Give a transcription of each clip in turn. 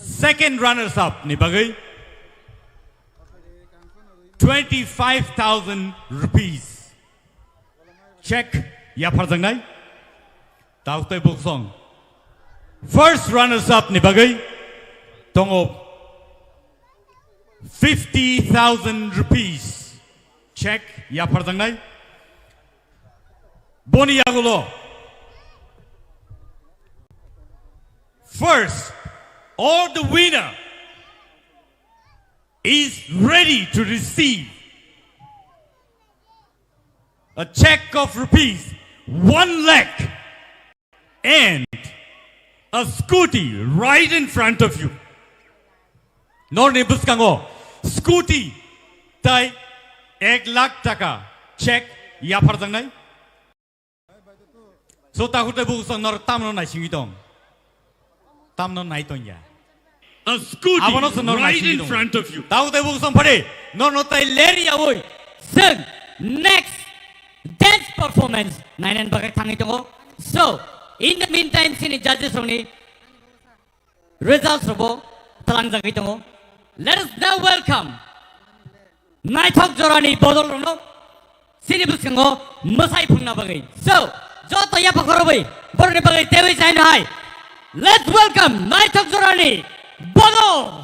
Second runners-up ni bagai 25,000 rupees. Check ya parjangnai. Tautoi boksong. First runners-up ni bagai tongo 50,000 rupees. Check ya parjangnai. Boni yagulo. First, or the winner is ready to receive a check of rupees 1 lakh and a scooty right in front of you. Nor ni buskango scooty tai 1 lakh taka check ya parjangnai. So tahutai busang nor tamno nai singitong. Tamno nai tonya. A scooty right in front of you. Tahutai busang pare nor no tai leri awoi. So next dance performance nainan bagai tangi tongo. So in the meantime sini judges only results robo talang jagai tongo. Let us now welcome Naitok Jorani bodol rono sini buskango masai phungna bagai. So joto ya pakorobai borne bagai tewi chain hai. Let's welcome Naitok Jorani bodol.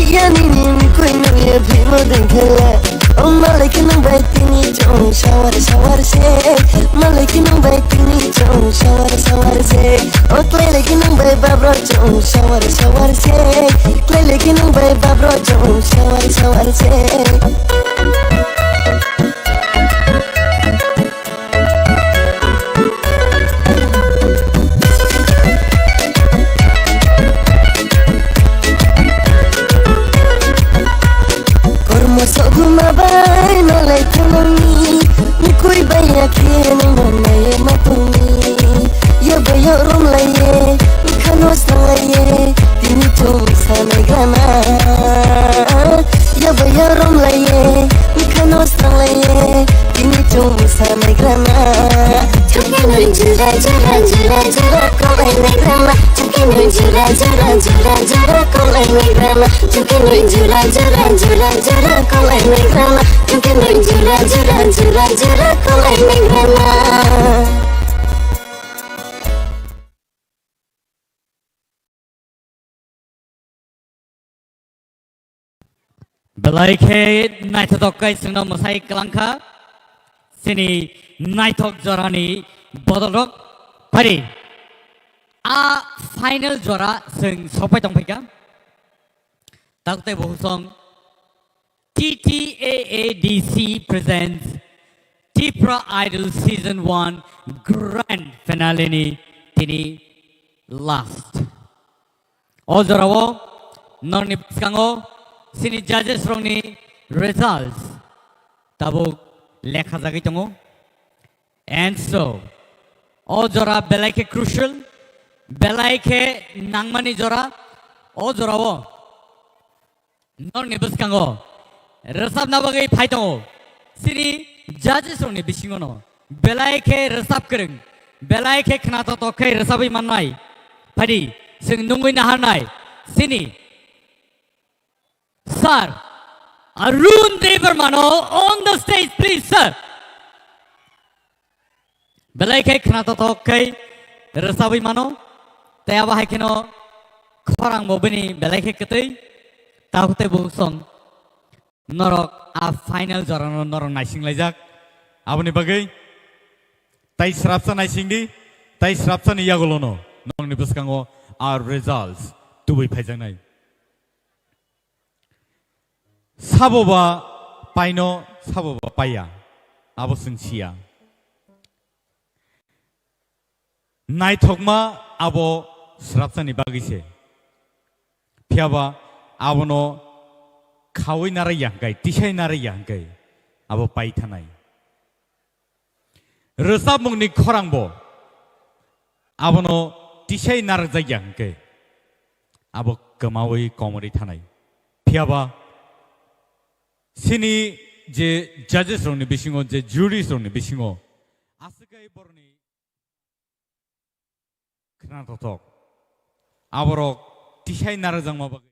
Kaya ninin ko inuya bimo dengkala. Oh malay ka ng ba't tinidyo shower say malaki nung bay tini chong shower say o clay lagi nung bay babro chong shower say clay lagi nung bay babro chong shower say Soguma bay malay tanami Mikoy baya kini manaye matumi Ya baya rom laye Mikanos laye Tini tum sanay gana Ya baya rom laye Mikanos laye Tini tum sanay gana Chukinun jura jura jura jura Kolay negrama Chukinun jura jura jura jura Kolay negrama Chukinun jura jura jura jura Kolay negrama Chukinun jura jura jura jura Kolay negrama Belaike naitok kai singno masai kelangka sini naitok jorani bodorok pari a final jora sing sopai tongpeka takte bohusong TTAADC presents Tipra Idol Season 1 Grand Finale ni tini last ojorawo norni piskango sini judges rong ni results tabuk lekha jagi tongo and so o jora belaike crucial belaike nangmani jora o jora wo nor ni biskango resab na bagai phai tongo sini judges rong ni bisingo no belaike resab kereng belaike khna to kai resabai manai phadi sing nungui na hanai sini Sir, Arun Devarmano on the stage, please, sir. Belaike khnato tokai resabi mano tayaba haikino khorang mobini belaike ketei tahute busong norok a final jorano norok naising lajak aboni bagai tai srapsa naising di tai srapsa ni yagolono nong ni buskango our results tubai phaijang nai 사보바 파이노 사보바 파야 아보 승치야 나이톡마 아보 스랍산이 바기세 피아바 아보노 카오이 나라 양가이 티샤이 나라 양가이 아보 파이타나이 르사몽니 코랑보 아보노 티샤이 나라 양가이 아보 그마오이 거머리 타나이 피아바 sini je judges rong ni bisingo je juries rong ni bisingo askai borni khna totok aborok tishai narajang ma bagai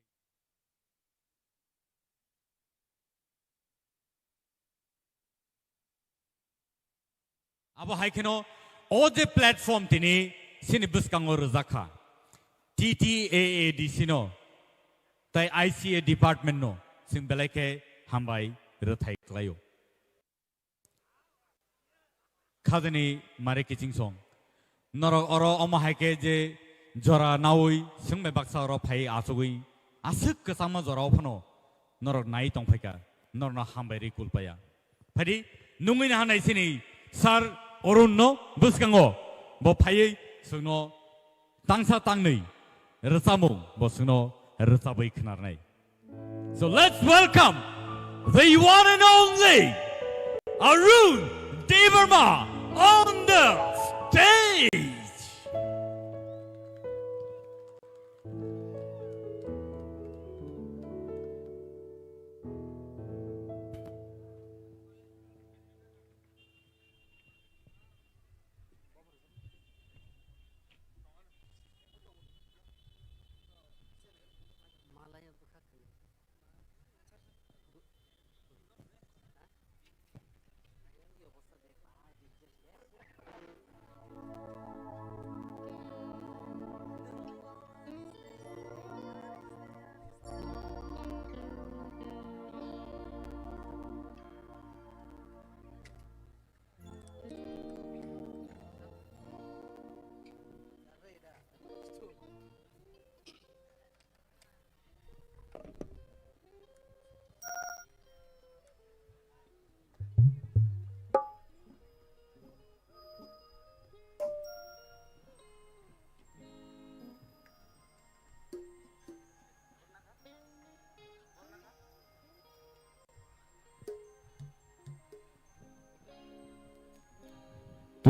abo haikeno o je platform tini sini biskango rozakha TTAADC no tai ICA department no sing belaike hambai rathai klayo khadani mare kiching song norok oro oma haike je jora naui singme baksa oro phai asugui asuk kasama jora ophano norok nai tongphaika norna hambai ri kulpaya phadi nungui na hanai sini sar orun no buskango bo phai sungno tangsa tangnei rasamung bo sungno rasabai khnarnai so let's welcome the one and only Arun Devarma on the stage.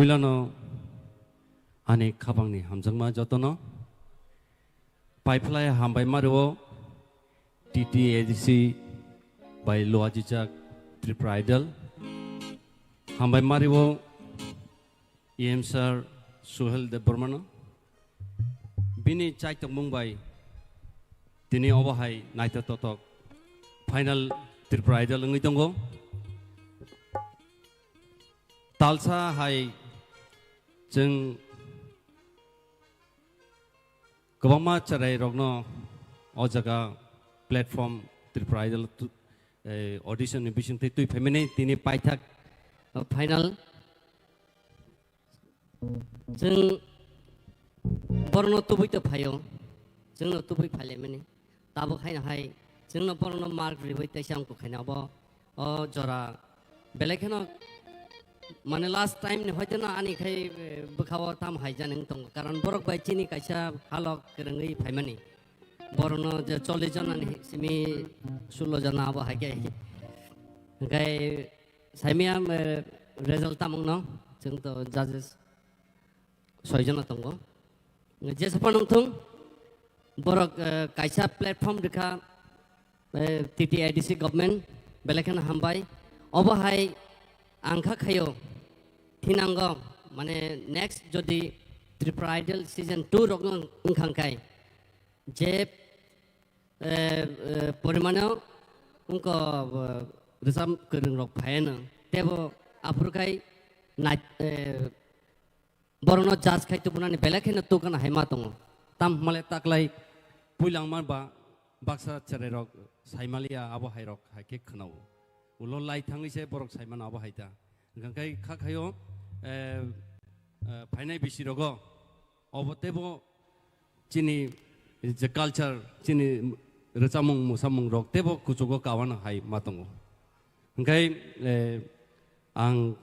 Puilano Ane Kabangni Hamzangma Jotono Pipeline Hambai Maruo TTADC by Loajijak Tipra Idol Hambai Maruo EM Sir Suhel de Burmano Bini Chaitok Mumbai Dini Obahai Naita Totok Final Tipra Idol Ngitongo Talsa Hai Jeng Gobama Charai Rogno Ojaga platform Tipra Idol audition ambition Tui Femini Tini Paitak final Jeng Porno Tubui to Payo Jeng no Tubui Palemini Tabu Haina Hai Jeng no Porno Mark Rivita Sham Kukanabo O Jora Belekano Mane last time ni hoy na ani khai bukhawa tam hai janeng tong karon borok bai chini kaisa halok kerengi phaimani borno je 40 jana ni simi 16 jana abo hai gai saimia result tamong no jeng to judges 6 jana tongo je sapanong thung borok kaisa platform dekha TTIDC government belekhan hambai obo hai Angka kayo, tinanggo, mane next jadi Tipra Idol season 2 rokno ngkangkai, je porimano unko resam kereng rok payana, tebo apurkai night borono jazz kai tu punani belakhe na tu kana hematongo, Tam male taklai Puilang Marba Baksa Chererok Saimalia Abo Hairok Hake Kanau Ulo Lai Tangise Borok Simon Abo Haita Gankai Kakayo Painai Bishirogo Obotebo Chini the culture Chini Resamung Musamung Rock Tebo Kuchugo Kawana Hai Matongo Gankai Ang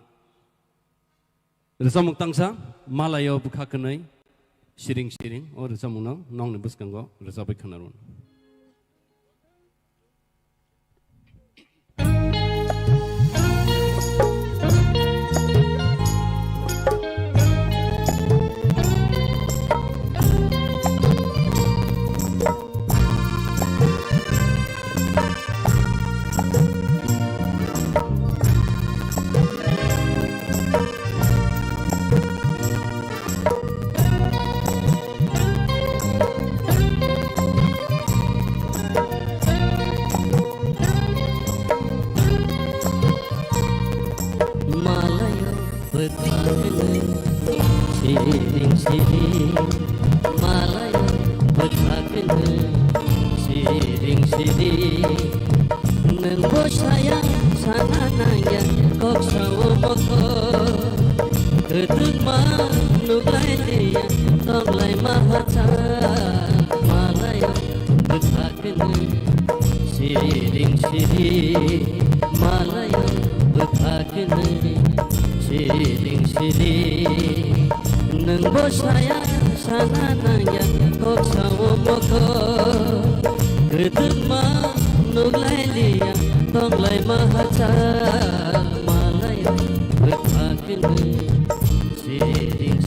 Resamung Tangsa Malayo Bukakanai Shiring or Resamuno Nong Nebuskango Resabi Kanarun Siring Malaya bertakna siring Nengbo sayang sana naya kok sawo moko Ketuk manuglai dia toglai mahaca Malaya bertakna siring Malaya bertakna siring Nengbo sayang sana naya kok sawo moko Ketuk manuglai dia toglai mahaca Malaya bertakna siring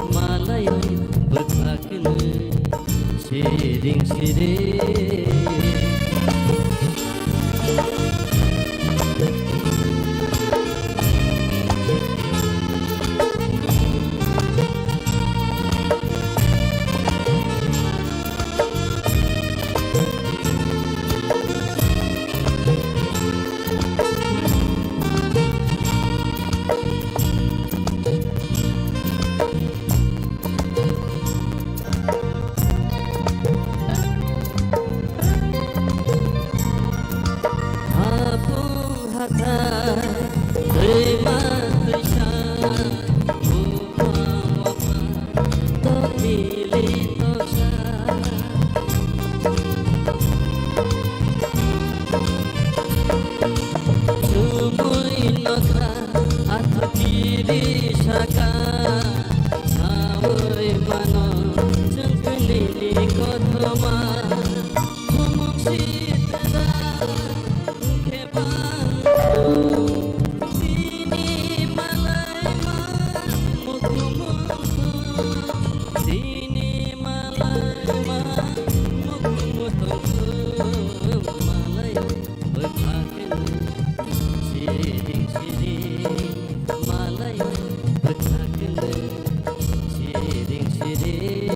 Malaya bertakna siring Sini malai malayo Betakene siring-siring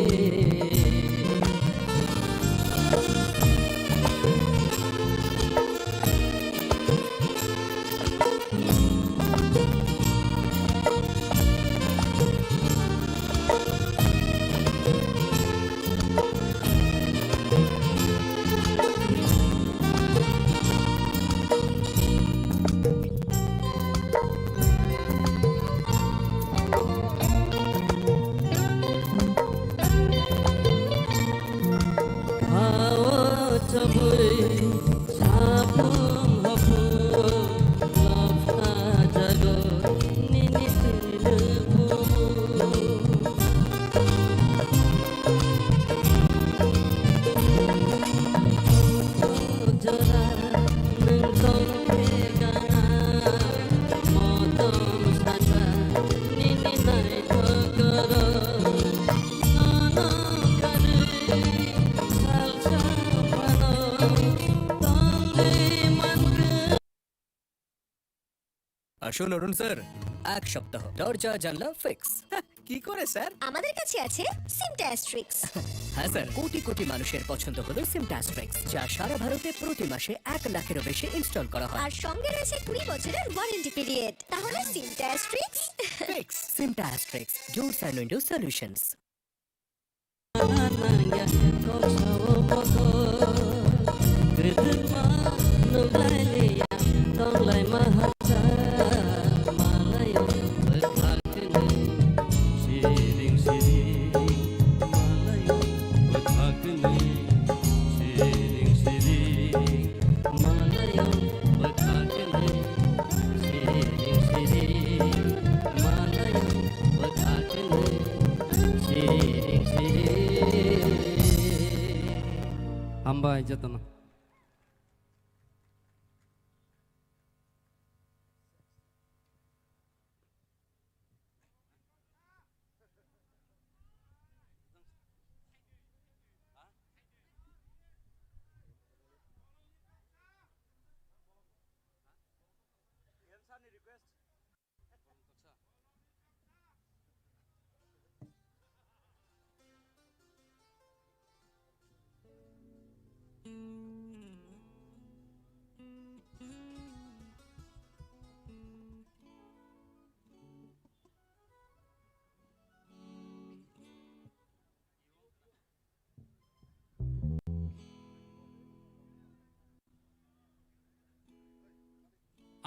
আসুন অরুণ sir এক সপ্তাহ দরজা জানলা fix কি করে sir আমাদের কাছে আছে সিমটাস্ট্রিক্স হ্যাঁ স্যার কোটি কোটি মানুষের পছন্দ হলো সিমটাস্ট্রিক্স যা সারা ভারতে প্রতি মাসে 1 লাখেরও বেশি ইনস্টল করা হয় আর সঙ্গে রয়েছে 20 বছরের ওয়ারেন্টি পিরিয়ড তাহলে সিমটাস্ট্রিক্স ফিক্স সিমটাস্ট্রিক্স doors and window solutions hamba jatana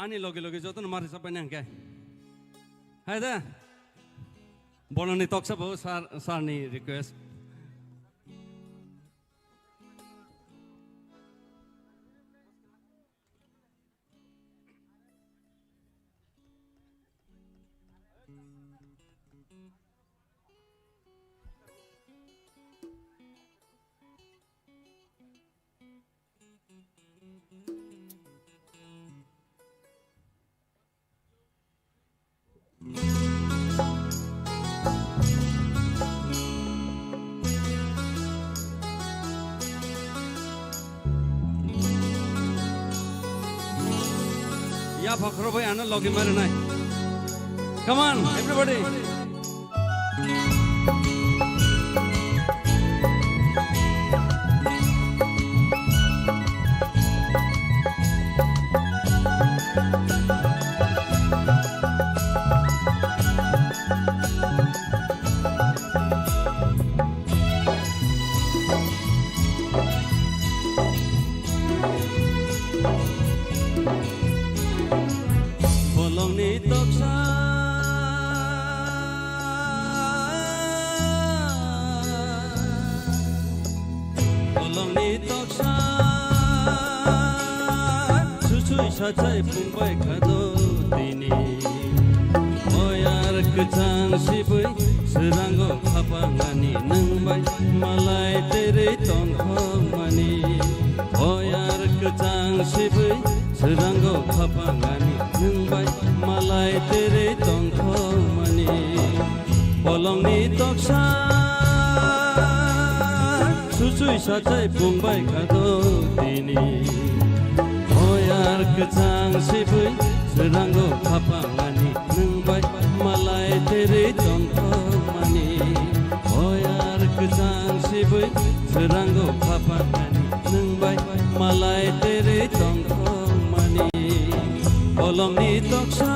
ani loge loge joton mari sabai nang kai haida boloni toksa bo sar ni request Ya Fakro bhai ana logi mare nai. Come on everybody. Bolongni toksa susui sajai pungbai khado dini oyar kecang sibui serango khapangani nangbai malai tere tongkhomani oyar kecang sibui serango khapangani nangbai malai tere tongkhomani bolongni toksa susui sajai pungbai khado dini oyar kecang sibui serango khapangani nangbai तेरे दंखमानि बयार गोजां सिबै सोरांगौ खाफानानि नोंबाय मालाय तेरे दंखमानि कलमनि तक्सा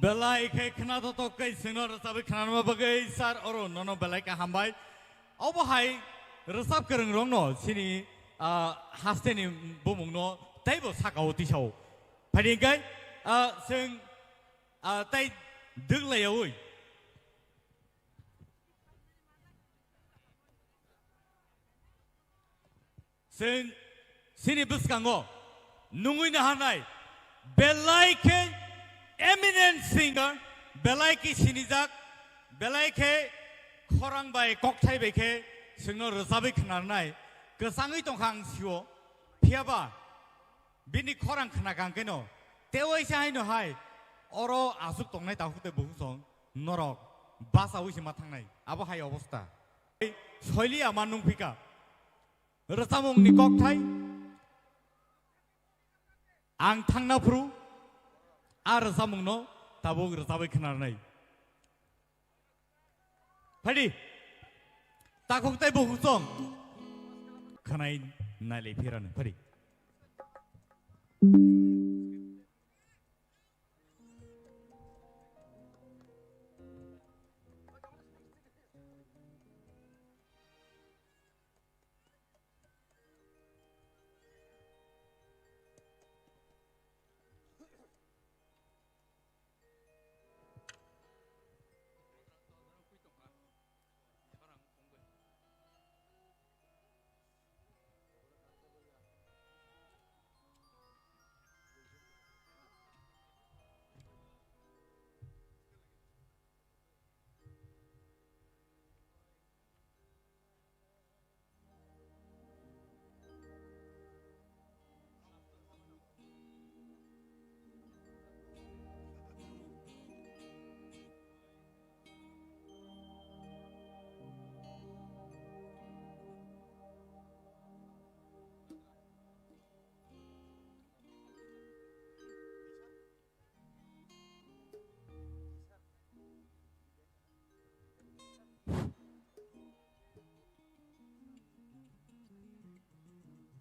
Belai ke kena to kai senor sabi kena nama bagai sar oro nono belai ke hambai. Apa hai resap kereng rong no sini haste ni bumung no table sakau tisau. Padingkai seng tai deg lay oi. Seng sini bus kango nungui nahanai belai ke eminent singer belai ke sinijak belai ke korang bai koktai beke sengno resabi kenarnai kesangi tongkang sio piaba bini korang kenakang keno tewai sai no hai oro asuk tongnai tahute buhusong norok basa uisi matangnai abo hai obosta soili amanung pika resamung ni koktai ang thangna pru ar resamung no tabuk resabi kenarnai Padi, takok tay buku song. Kanai nalai piran, padi.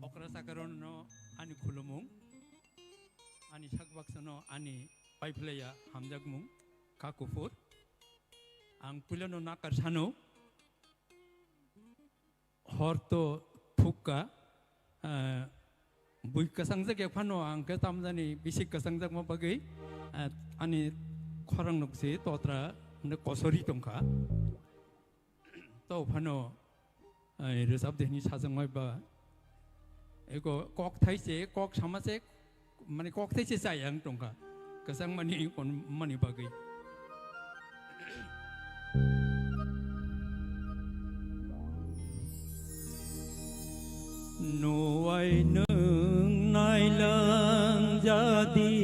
Okrasakarono ani khulumung ani sakbaksano ani paipleya hamjagmung kakufur ang pulano nakar sano horto thukka bui kasangjak ephano ang ketamjani bisik kasangjak ma bagai ani khorang nukse totra ne kosori tongkha to phano resab dehni sajangmai ba eko kok thaise kok samase mane kok thaise sayang tongka kasang mani kon mani bagai nuai nung nai lang jadi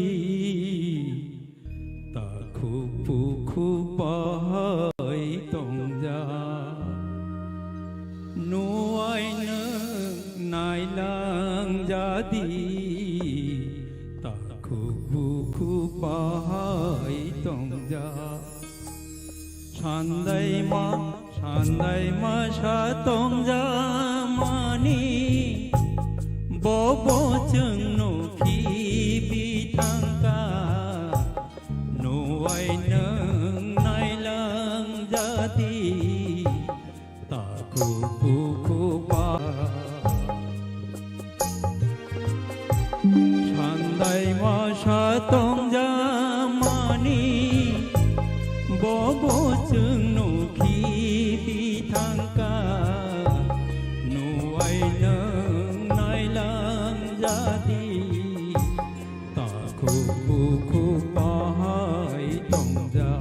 ta khu pu khu pai tong ja nuai nung nai lang jadi ta khu pu pai tong ja sandai ma sha tong ja mani bobo chung no khi bi thang ka nuai nung nai lang jadi ta khu pu pa sandai ma sha tong ja mani bobo chung no khi bi thang ka nuai nung nai lang jadi ta khu pa hai tong ja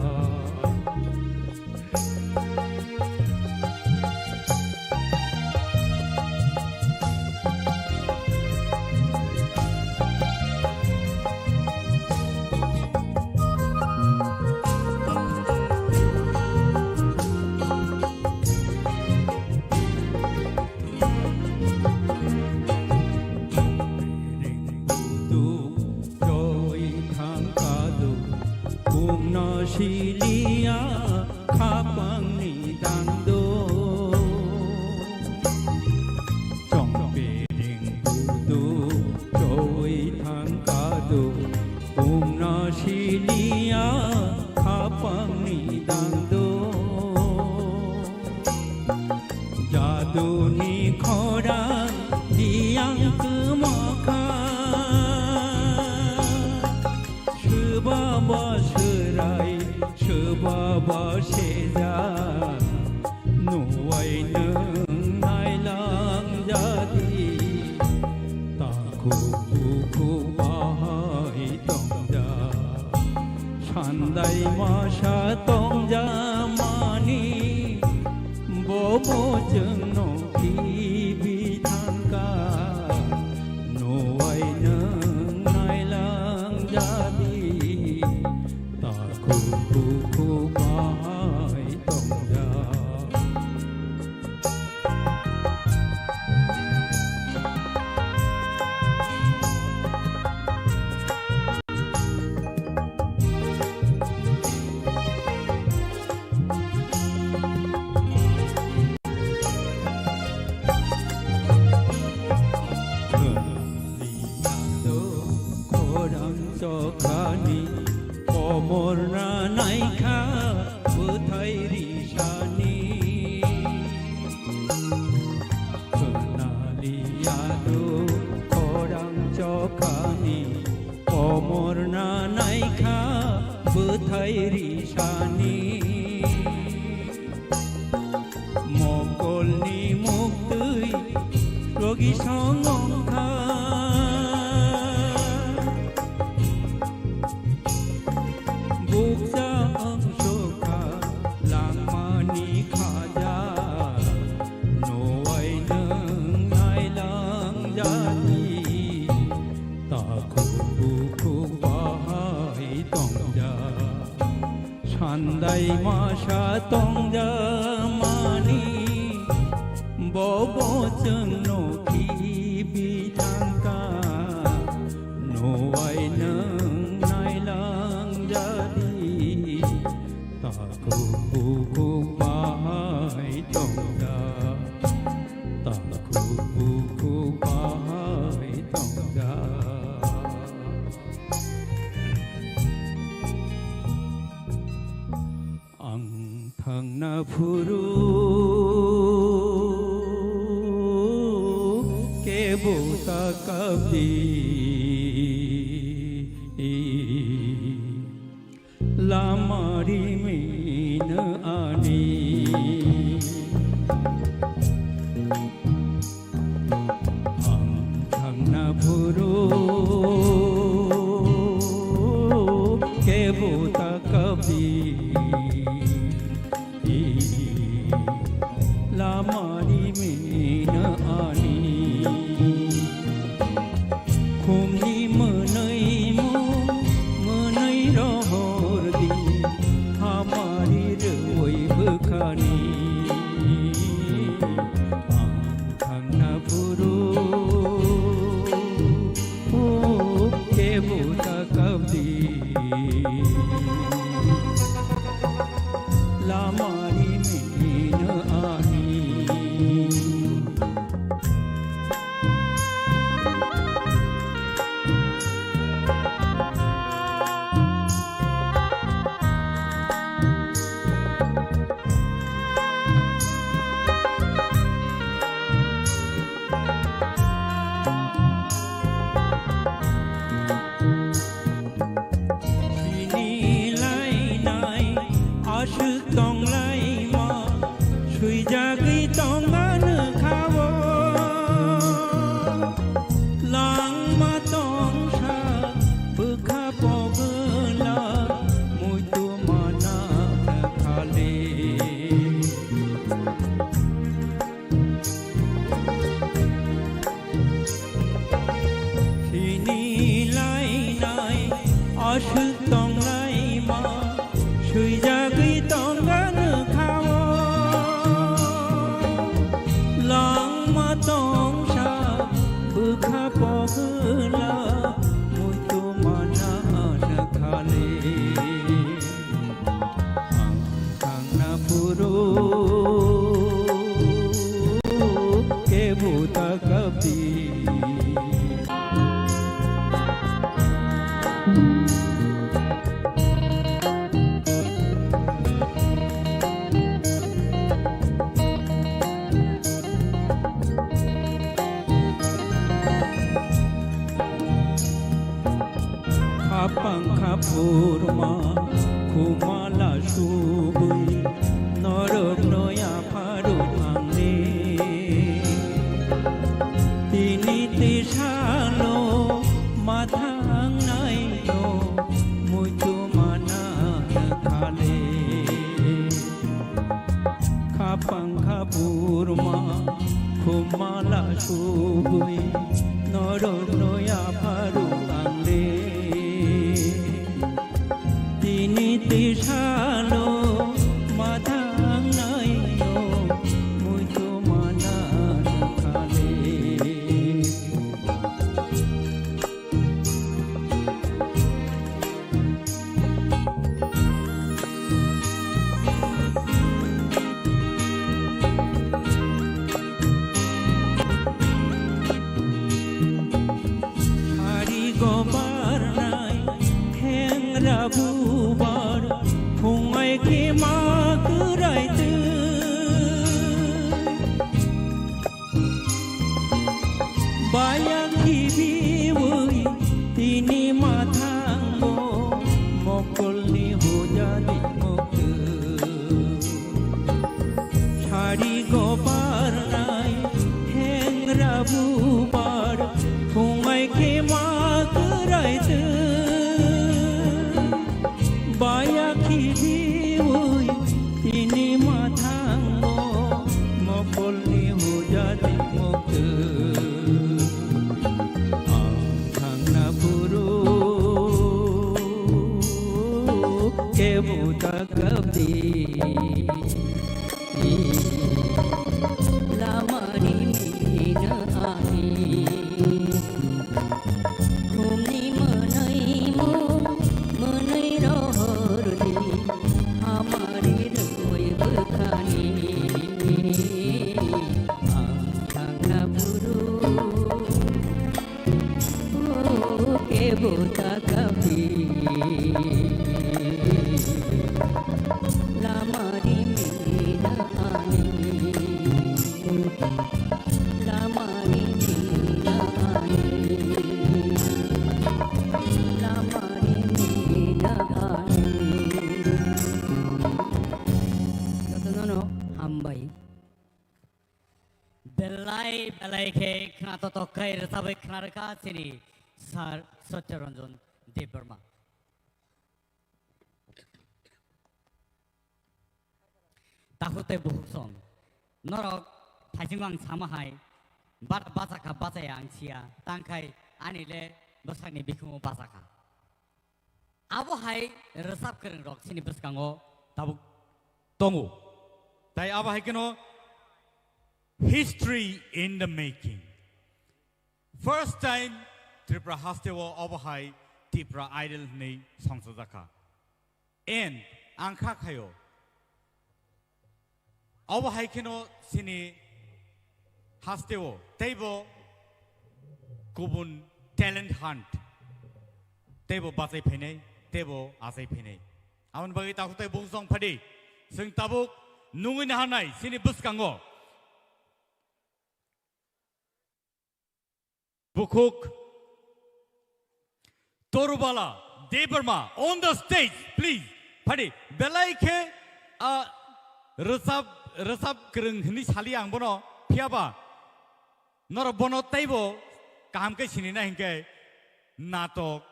Silia kapang ni dando trong piring budu trôi thang kado na silia kapang ni dando jadu ni khorang diang kemaka Baba serai sebaba seja nuai nung nai lang jadi taku ku bahai tong ja sandai ma sha tong ja mani bobo jeung no ki bi thang ka nuai nung nai lang jadi ku bahai मरना नायखा बोथायरि सानि मकलनि मुक्तै रगि संगंखा बुकजा अंशखा लांमानि खाजा नवाय नों नायलांजानि ताखौ बुखौ बाहाय दंजा सान्दाय मासा दंजा मानि बबजों नखि बिथांखा नवाय नों नायलांजानि ताखौ बुखौ बाहाय दंजा ताखौ बुखौ बाहाय दंजा आं थांना फुरु केबुता काबि लामारि मेन आनि आं थांना फुरु केबुता काबि लामारि मेन आनि खुमनि मोनै मोनै रहरदि हामारि रवै बोखानि आं थांना फुरु केबुता काबि लामारि मेन आनि Purma kumala subui norok noya paru angne tini tisalo mathang nai no mutu mana khale khapang khapurma kumala subui norok noya paru angne Tisalo madang nayo mutu mana khale को बारनाय हेंग्रा बुबार फुंगाय के मागरायदो बाया खिदिउय तिनि माथांगो मफलनि हुजादि मुक्तो आं थांना पुरु केबुता कबि लामारी मीना आनी घुमनी मनैमो मनै रहरनी हमारी रंगोय बखानी आं थांना पुरु के बोता कभी लामारी मीना आनी लामारी मीना आनी लामारी मीना आनी no hambai belai ke khna to kai sabai khna ka sini sar Satyaranjan Debarma tahute buhsong norok thajingwang samahai bar basaka basayang sia tangkai anile basani bikhumo basaka abo hai resap kereng rok sini beskango tabuk tongu tai aba haikeno history in the making. First time Tipra hastewo obahai Tipra idol ni songsajaka and angkha khayo obahai keno sini hastewo teibo kubun talent hunt teibo basai phenei teibo asai phenei aun bagi takutai bungsong phadi sing tabuk nungin hanai sini buskango Bukuk Torubala Debarma on the stage please phadi belai ke resap kereng hini sali ang bono phiaba nor bono taibo kaham ke sini na hingke natok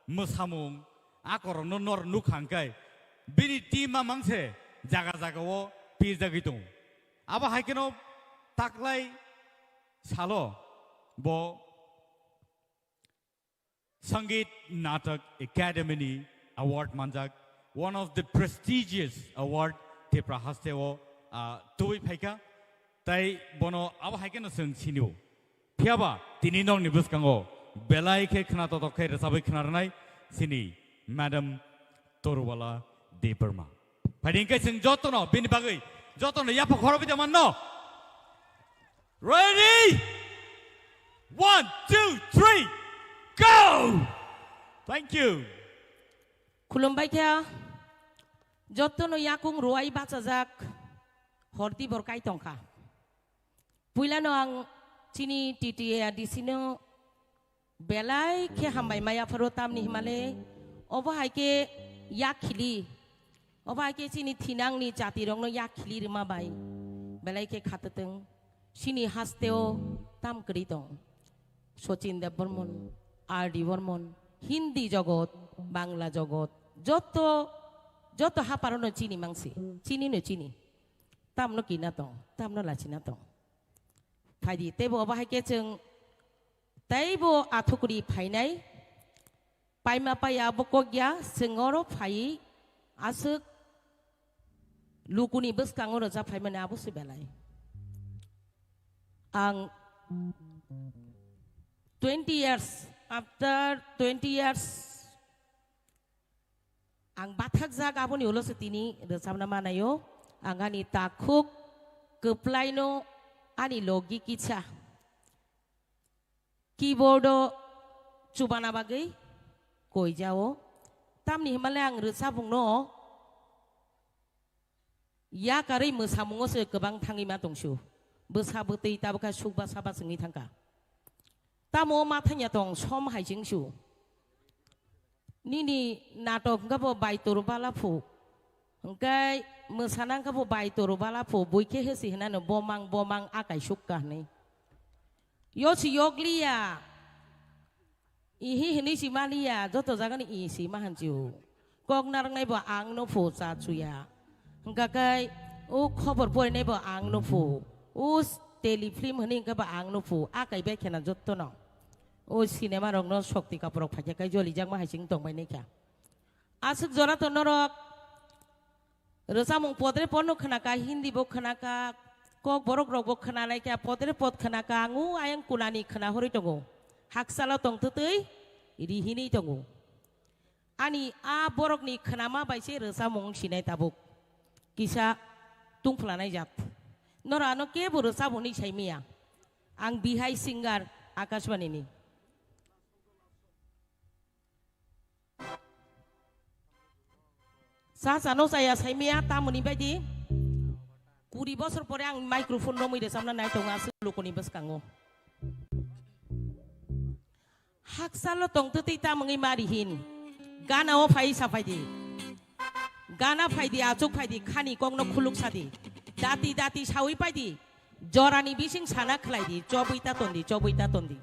mosamung akor nor nukhang kai bini tima mangse jaga jaga wo pizza gitung aba haikeno taklai salo bo Sangeet Natak Academy Award manjak one of the prestigious award Tipra hastewo tui phaika tai bono aba haikeno sing siniu phiaba tini nong ni buskango belai ke khna to khe resabai khna sini Madam Torwala Debarma Pading ke sing jotono bini bagai jotono ya phoro bi man no ready 1 2 3 go thank you खुलुमबाय क्या जत्तनो याकुं रोआई बाचाजाक हरती बरकाय तंखा पुइलानो आं चिनी टिटिए आदिसिनो बेलाय के हामबाय माया furrow तामनि हिमाले अबहायके याखिलि अबहायके चिनी थिनांनि जातिरंनो याखिलि रिमाबाय बेलाय के खाततों सिनि हास्तेओ ताम करि दं सचिन देव बर्मन आरडी बर्मन हिंदी जगत बांग्ला जगत जत हापारनो चिनी मांसि चिनी नो चिनी तामनो किना दं तामनो लाचिना दं फायदि तेबो बाहायके जों तैबो आथुकुरि फायनाय पायमा पाया बकगया जोंरो फायि आसो लुकुनि बसकाङो जा फायमोन आबोसो बेलाय आं 20 years after 20 years ang bathak za gabon ulo sa tini resam na manayo ang ani takuk keplaino ani logi kicha keyboardo chubana bagay koi jao tamni himale ang resabung no ya kari mosamungo se kebang tangi matongsu besabeti tabaka subha sabha sengi tangka tamo matanya tong som haijingsu nini natok ngabo baituru balafu engkai mosanangkabo bai torobala po boike hesi hanano bomang akai sukka ni yosi yoglia ihi hini si malia joto jaga ni isi mahanju kok narang nai bo ang no po sa chuya hangkakai u khobor pore nai bo ang no po u telefilm hini ka ba ang no po akai be khena jotto no u cinema rong no shokti kaporok phajya kai joli jang ma haising tong bai nei kya asuk jora to norok rosamung podre ponno khanaka hindi bo khanaka kok borok rok bo khana nai kya podre pod khanaka ngu ayang kunani khana hori tongo haksala tong tutui iri hini tongo ani a borok ni khanama baise rosamung sinai tabuk kisa tungflanai jat nora no ke bo rosamung ni saimia ang bihai singer akashwani ni Sasano saya saimia tamuni baidi 20 বছর পরে ang microphone no muide samna nai tonga sulu koni bas kango haksalo tong tuti ta mangi marihin gana o phai sa phaidi gana phaidi achuk phaidi khani kong no khuluk sadi dati sawi paidi jorani bising sana khlaidi chobuita tondi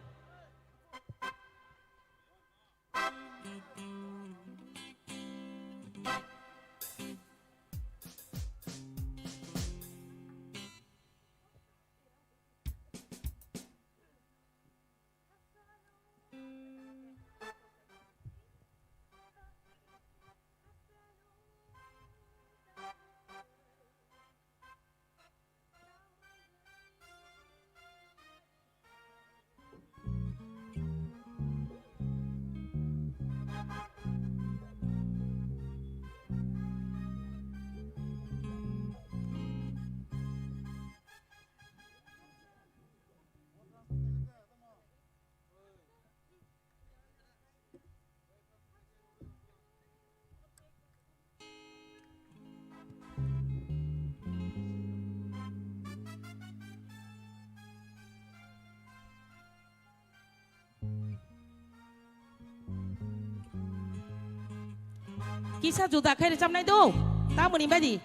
Kisah juda kaya recam nai do, tamu ni badi.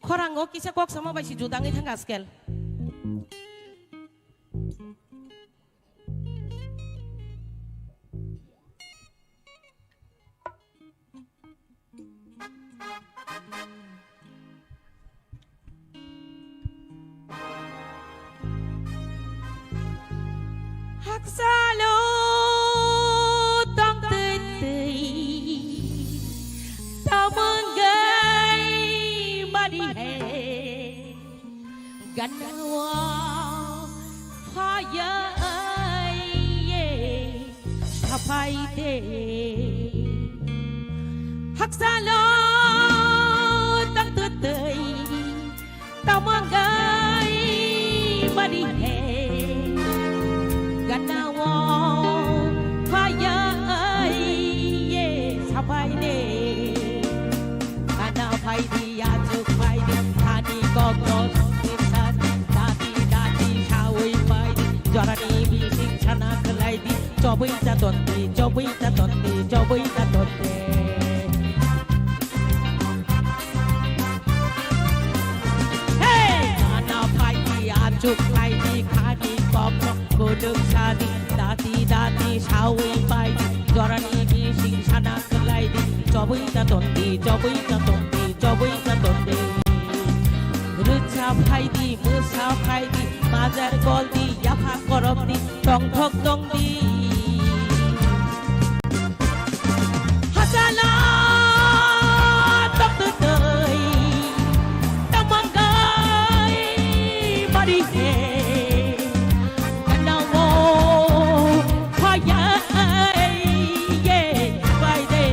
Korang go kisah kok sama basi juda ngai thang askel. Haksalo tong tei Tamangai mari he ganawa phaya ye sapai de haksalo tang tutei tamangai mari he ganawa phaya ye sapai de Paidi ajuk paidi hani kokos kisan dati sawi paidi jorani bising chana kelaidi cobai ta tonti hey ana paidi ajuk paidi hani kokos kuduk sadi dati sawi paidi jorani bising chana kelaidi cobai ta tonti Rucha paidi, musa paidi, majar goldi, yafa korobdi, tong thok dongdi. Hasala tok tutoi, tamangai mari he, kanawo phaya ye paide.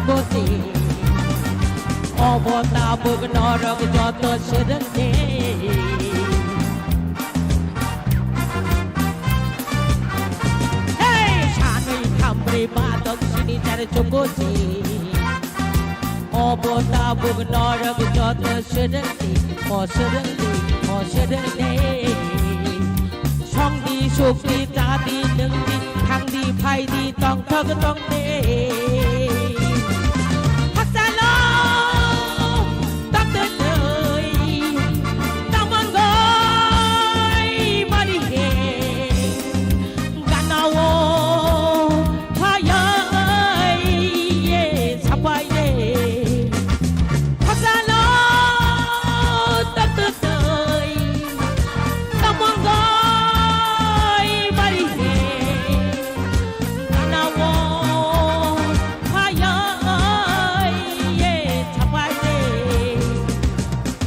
조고지 어보다 묵은 어럭 저도 싫은데 헤이 산의 감리 마덕신이 잘 조고지 어보다 묵은 어럭 저도 싫은데 싫은데 성디 숙디 자디 능디 강디 파이디 덩터그 덩대 학살로 떡떡떡이 떠먼거이 머리에 가나워 파여이 사파이네 학살로 떡떡떡이 떠먼거이 머리에 가나워 파여이 사파이네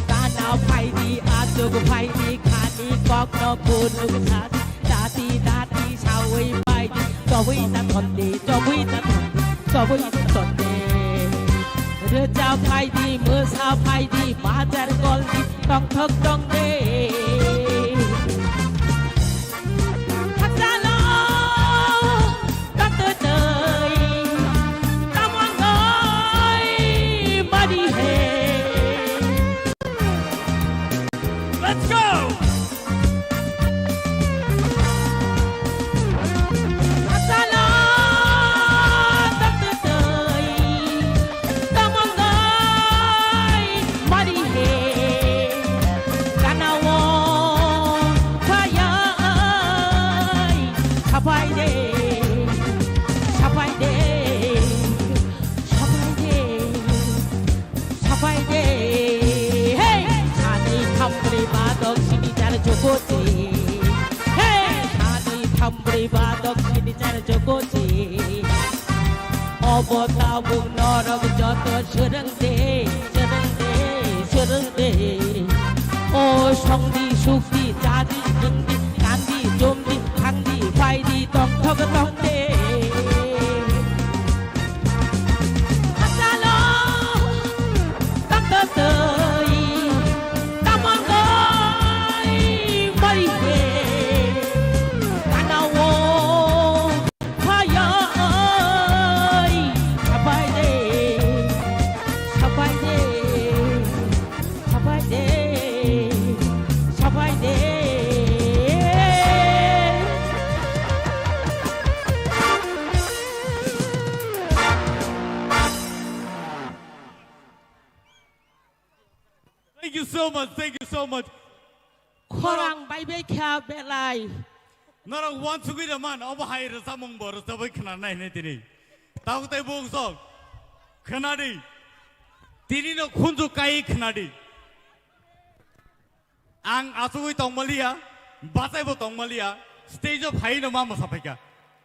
가나 파이디 아주고 파이디 가니 꺾어 부르고 사디 다디 사위 파이디 저위다 던디 저위다 던디 르자 파이디 무사 파이디 마잘 걸디 덩턱 덩대 학살로 따뜻하이 까만거이 머리해 Let's go! 학살로 따뜻하이 까만거이 머리해 까나워 파야이 사파이네 사파이네 사파이네 헤이 산이 탐브리 마덕신이 잘 조고지 헤이 산이 탐브리 마덕신이 잘 조고지 어보다 묵너럭 저도 싫은데 오 성디 숙디 자디 능디 간디 좀디 강디 파이디 덩터그 덩대 학살로 떡떡떡이 까만거이 머리에 가나워 파여이 사파이네 Thank you so much. Thank you so much. 코랑 바이베이캬 벨라이 나랑 원수기자만 어버하이를 사몽버를 서버이 크나나이 네티니 다우테 보고서 크나리 디니노 콘조 까이 크나리 앙 아수구이 똥말리야 바사이보 똥말리야 스테이지 오브 하이노 마마 사파이까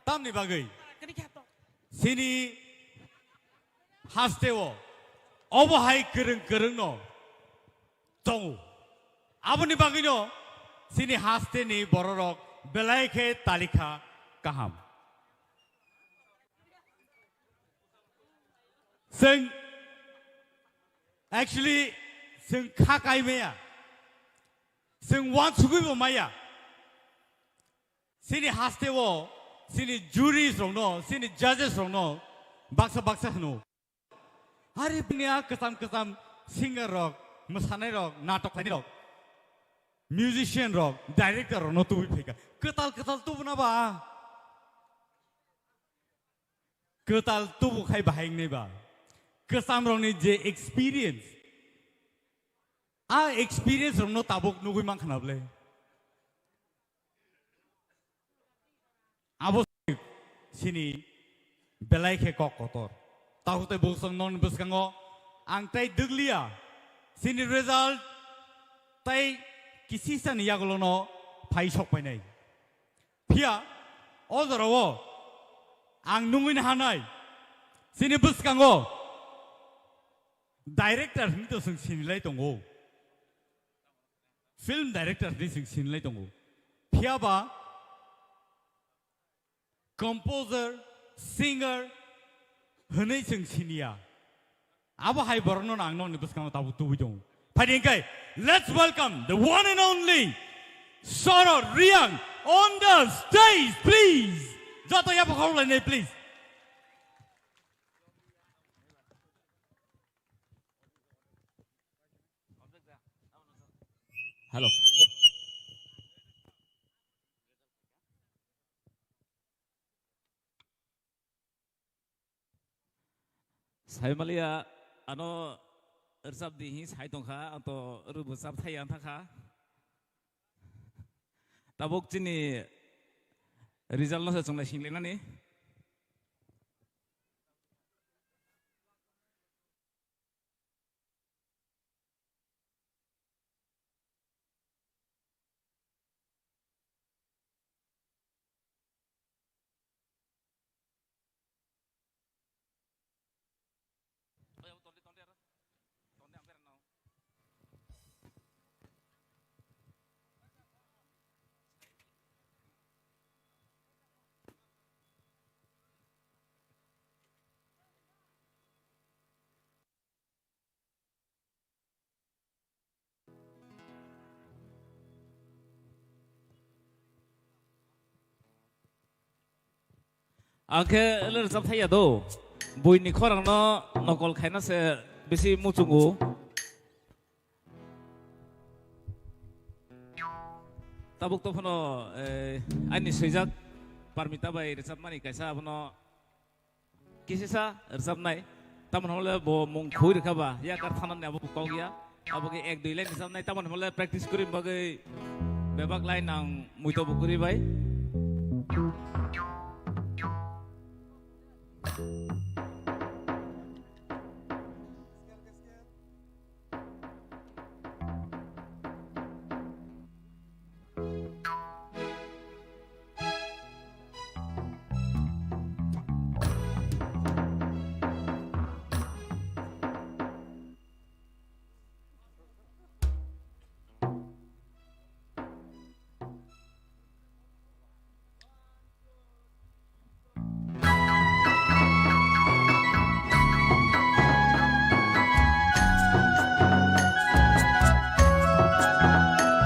땀니 바그이 시니 하스테오 어버하이 그릉노 똥우 아버님 바그이노 시니 하스테니 버러럭 बेलायखे तालिका गाहाम जों actually जों खाकायमाया जों वान सुगैबो माया सिनि हास्टेवो सिनि जुरिस रंनो सिनि जजेस रंनो बाक्सा हनो आरे बिनिया कसम सिंगर रक मोसानाय रक नाटक खालायनाय रक म्यूजिशियन रक डायरेक्टर रक नतु फैका कताल तो बनाबा कताल तो बुखाय बाहायनाय बा कसम रंनि जे एक्सपीरियंस आ एक्सपीरियंस रंनो ताबुक नुगुय मान खानाबले आबो सिनि बेलायखे ककतर ताहुते बुसं नन बुसकांगो आं ताय दुगलिया सिनि रिजल्ट ताय किसी सन यागलोनो फाइ सकबायनाय फिया अजरावो आं नुङैनो हानाय सिनि बुसकांगो डाइरेक्टर नि तो जों सिनिलाय दङ फिल्म डाइरेक्टर नि जों सिनिलाय दङ फियाबा कंपोजर सिंगर हनै जों सिनिया Abo hai borno na angno ni buskang tabu tu bujong. Padingkai, let's welcome the one and only Soro Riang on the stage, please. Joto ya pokok lain please. Hello. Saya malia ano ersab dihi saya tongkha atau rubusab thayang thakha tabuk chini result no sa chungla singlena ni angke ler sab thaya do bui ni khorang no nokol khaina se besi muchungu tabuk to phono ani sejak parmita bai resab mani kaisa phono kisisa resab nai tamon hole bo mung khoi rakaba ya kar thanan ne abo kau gya abo ke ek dui line resab nai tamon hole practice kuri bagai bebak line nang muito bukuri bai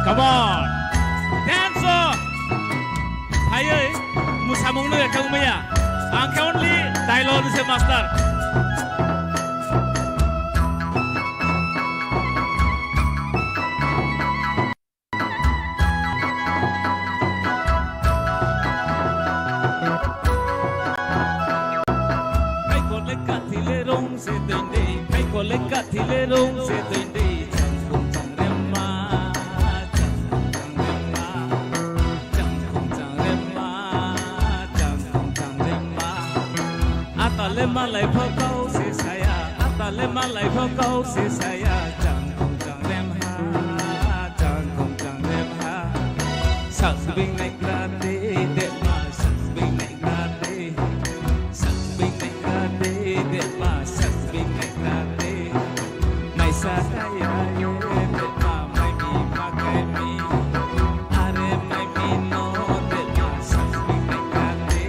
Come on, dancer. Ayo, musamung lu ya kamu ya. Angka only dialogue se master. Kai kolek kathile rong se tende, kai kolek kathile rong se tende. Lema lai phơ câu se saya, ata lema lai phơ câu se saya, chẳng không chẳng lem ha, chẳng không chẳng lem ha. Sắc bình này ra đi, để mà sắc bình này ra đi, sắc bình này ra đi, để mà sắc bình này ra đi. Mai sa saya ye, để mà mai mi ma kai mi, are mai mi no, để mà sắc bình này ra đi.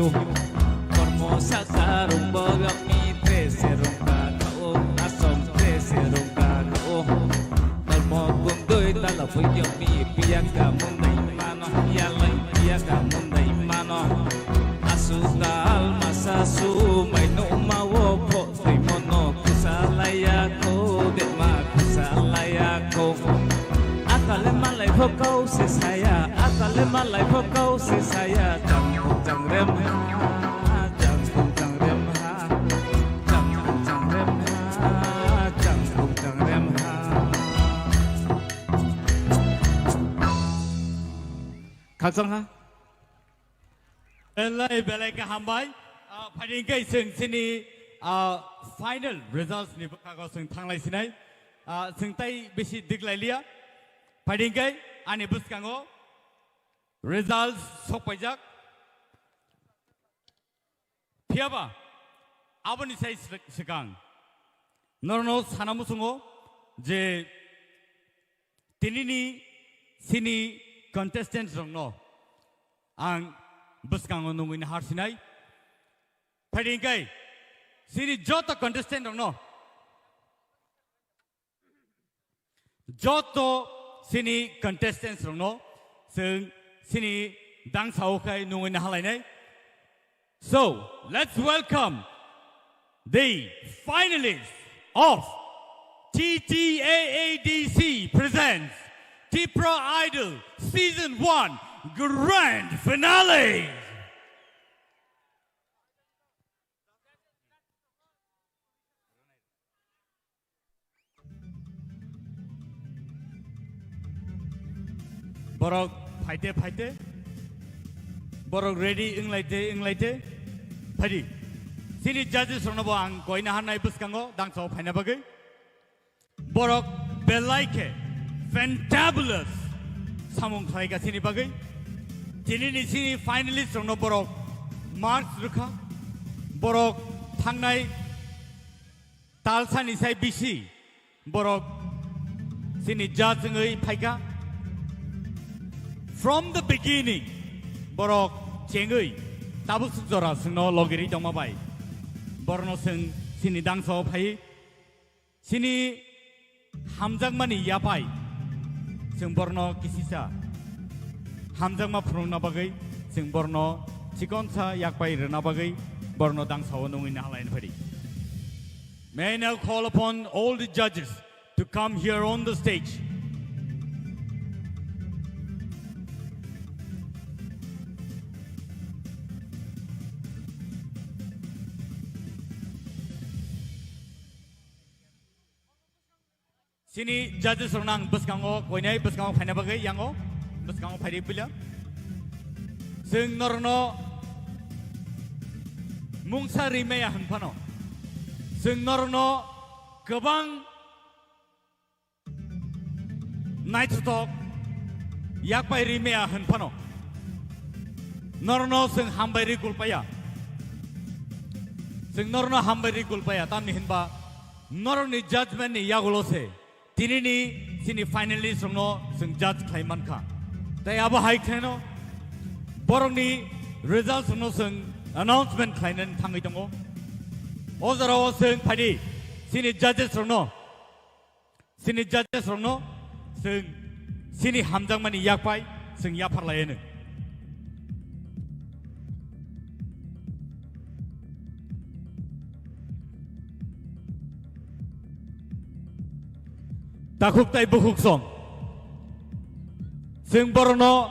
you Kormo sakarong bagak mi treserong kakao Asom treserong kakao Kormo kundoy talapoy yung mi piyaga munday mano Yalay piyaga munday mano Asukal masasumay no umawo po Tuy mono kusalaya ko Di makusalaya ko Akala malay po kau si saya Akala malay po kau si saya Jang rem ha Jang rem ha Jang rem ha Jang rem ha Kakang ha belai ka hambai phading kai sing sini final results ni ka sing thanglai sinai sing tai besi diklai lia phading kai ani buskango results sokpajak phiaba aboni sai sikang norno sanamusungo je tinini sini contestants rongno ang buskango nungin harsinai phading kai sini joto contestant rongno joto sini contestants rongno sing sini dang sao kai nungin halai nai so let's welcome the finalists of TTAADC presents Tipra Idol Season 1 Grand Finale. Borok fighte. Borok ready inglaite. Phadi. Sini judges ronobo ang koina hanai buskango dangso phaina bagai. Borok belaike fantabulous samung khlaiga sini bagai. Tinini sini finalist rono borok marks rukha. Borok thangnai talsani sai bisi. Borok sini judge ngai phaika. From the beginning, borok chengai tabu sujora sungno logiri dongma bai. Borno sung sini dangso phai. Sini hamjangmani yapai. Sung borno kisisa. Hamjangma prungna bagai. Sung borno chikonsa yakpai rena bagai. Borno dangso nungin halain phadi. May I now call upon all the judges to come here on the stage. Sini judges ronang buskango koinai buskango phaina bagai yango buskango phairi pila sing norno mungsa rimeya hanphano sing norno gobang naithutok yakpai rimeya hanphano norno sing hambairi kulpaya sing norno hambairi kulpaya tamni hinba norni judgment ni yagolose Tinini sini finalist rongno sing judge klaiman kha. Tai abo hai kheno borongni results rongno sing announcement klainan thangai tongo. Ozaro sing phadi sini judges rongno sing sini hamjangmani yakpai sing yapharlaene. Takuk tai bukuk song. Sing borno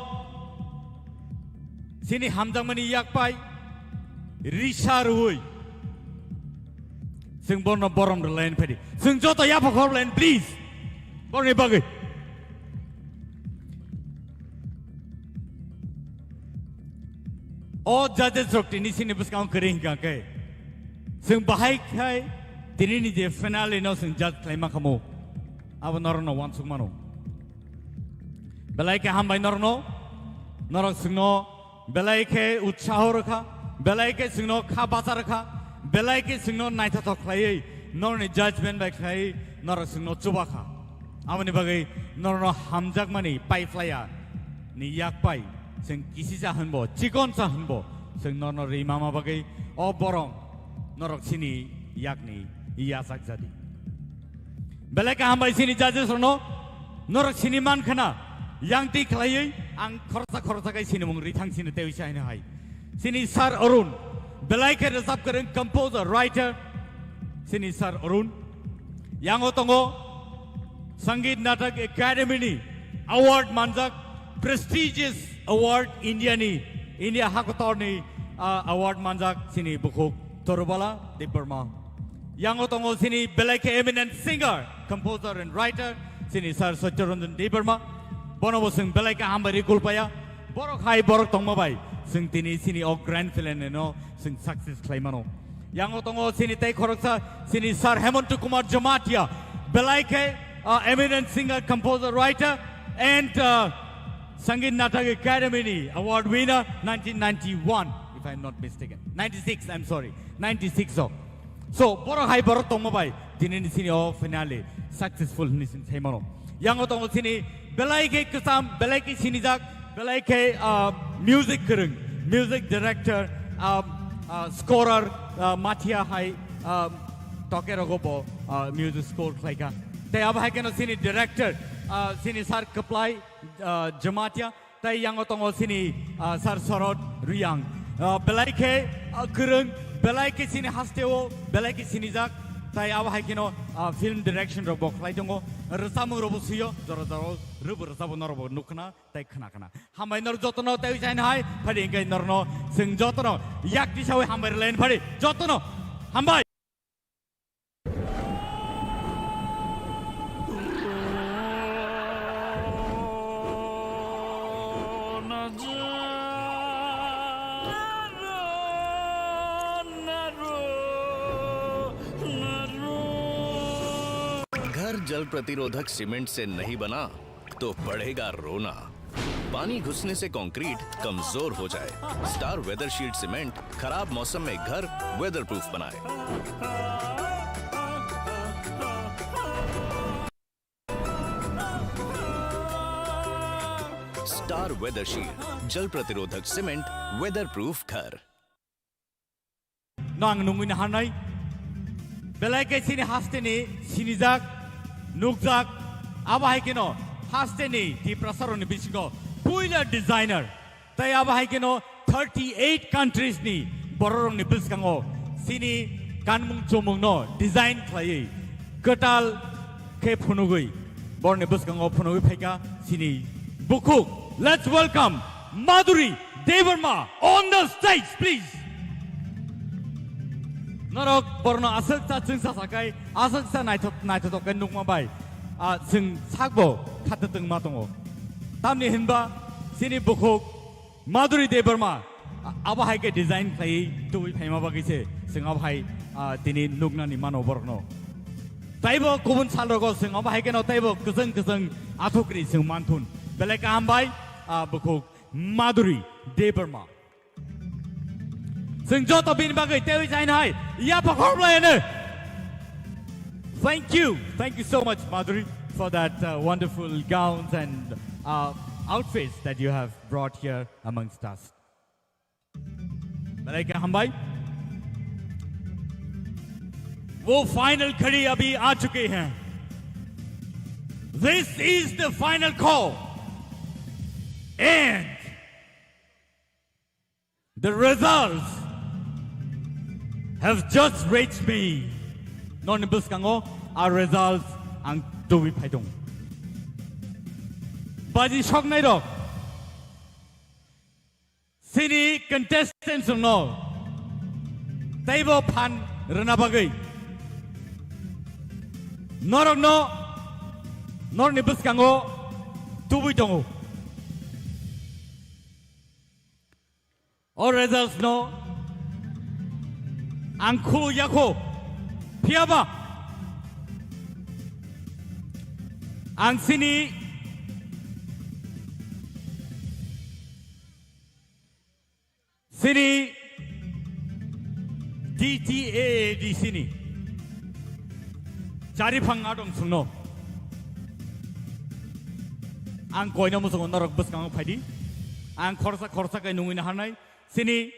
sini hamjangmani yakpai risarui. Sing borno borom lain phadi. Sing joto yapakor lain please. Borne bagai. All judges rokti ni sini buskang kering kai. Sing bahai kai tini ni je finale no sing judge klaima kamu. Awan norno wan sungmano. Belai ke hambai norno, norok sungno, belai ke utsaho rakha, belai ke sungno kha basa rakha, belai ke sungno naita tok klai, norni judgment bai klai, norok sungno chuba kha. Awan ni bagai norno hamjak mani pai flya, ni yak pai, sing kisi sa hanbo, chikon sa hanbo, जों नर इमामा बागै अ बरं नरक सिनि याकनि यासाक जादि बेलेक हामबाय सिनि जाजेस रनो नरक सिनि मान खाना यांति खलायै आं खरसा गाय सिनि मुं रिथां सिनि तेविसायनो हाय सिनि सार अरुण बेलाय के रोजाब करें कंपोजर राइटर सिनि सार अरुण यांगो तंगो संगीत नाटक एकेडमी अवार्ड मानजाक प्रेस्टिजियस अवार्ड इंडिया हाकतरनि अवार्ड मानजाक सिनि बुखुक तोरबाला दिपरमा यांगो तंगो सिनि बेलायके eminent singer composer and writer सिनि सार सत्यरंजन दिपरमा बनबो जों बेलायके हामबारि गुलपाया बरक हाय बरक तंगमाबाय जों दिनै सिनि अ ग्रैंड फिल्म नो जों सक्सेस खालामनो यांगो तंगो सिनि तै खरकसा सिनि सार Hemant Kumar Jamatia बेलायके eminent singer composer writer and Sangeet Natak Academy award winner 1991 if I'm not mistaken 96 I'm sorry 96 so boro hai boro tongma bai dinini sini o finale successful nisin thaimano yango tong sini belaike kusam belaike sini jak belaike music kereng music director scorer matia hai tokerogo music score klaika tay ab hai keno sini director sini sar kaplai jamatia tay yang otong sini sar sorot riyang belaike kereng belaike sini hasteo belaike sini jak tay ab hai keno film direction ro boklai dongo rasamu ro busiyo joro joro rubu rasabu norobo nukna tay khana khana hambai nor jotono tay jain hai phadi ngai norno sing jotono yak disawe hambai len phadi jotono hambai घर जल प्रतिरोधक cement से नहीं बना तो पड़ेगा रोना पानी घुसने से कंक्रीट कमजोर हो जाए स्टार वेदर शीट सीमेंट खराब मौसम में घर वेदर प्रूफ बनाए स्टार वेदर शीट जल प्रतिरोधक सीमेंट वेदर प्रूफ घर नांग नुंगिन हानाय बेलायके सिनि हास्तेनि सिनिजाक नुकजाक आबाहाय केनो हास्तेनि टिप्रा सरनि बिसिगो पुइला डिजाइनर तै आबाहाय केनो 38 कंट्रीज नि बररंनि बिसगांगो सिनि गानमुं चमुंनो डिजाइन खालायै कटाल के फुनुगै बरनि बिसगांगो फुनुगै फायका सिनि बुकुक let's welcome Madhuri Debbarma on the stage please नरक बरनो आसकता जोंसा साखाय आसकता नायथ'थ'खाय नुकमाबाय जों सागबो खाथदों मा दङ तामनि हिनबा सिनि बुकुक माधुरी देवर्मा आबाहायके डिजाइन खायै तुइ फायमा बागैसे जों आबाहाय दिनै नुकनानि मानो बरनो ताइबो गुबुन सालरगो जों आबाहायकेनो ताइबो गोजों आथुक्रि जों मानथुन बेलेका हामबाय बुकुक माधुरी देवर्मा जों जत बिनि बागै तेवि जाइन हाय या पखरब्लायनो thank you so much Madhuri for that wonderful gowns and outfits that you have brought here amongst us बेलायके हामबाय वो फाइनल घड़ी अभी आ चुके हैं this is the final call and the results have just reached me. Non buskango our results ang tuwi paidong. Baji shock nai dok. Sini contestants no. Taibo pan rena bagai. Norok no. Nor ni buskango tuwi dongo. All results no. Angku yako piaba ang sini DTA di sini cari pangadong sungno ang koino musong norok bus kang phaidi ang khorsa kai nungin hanai sini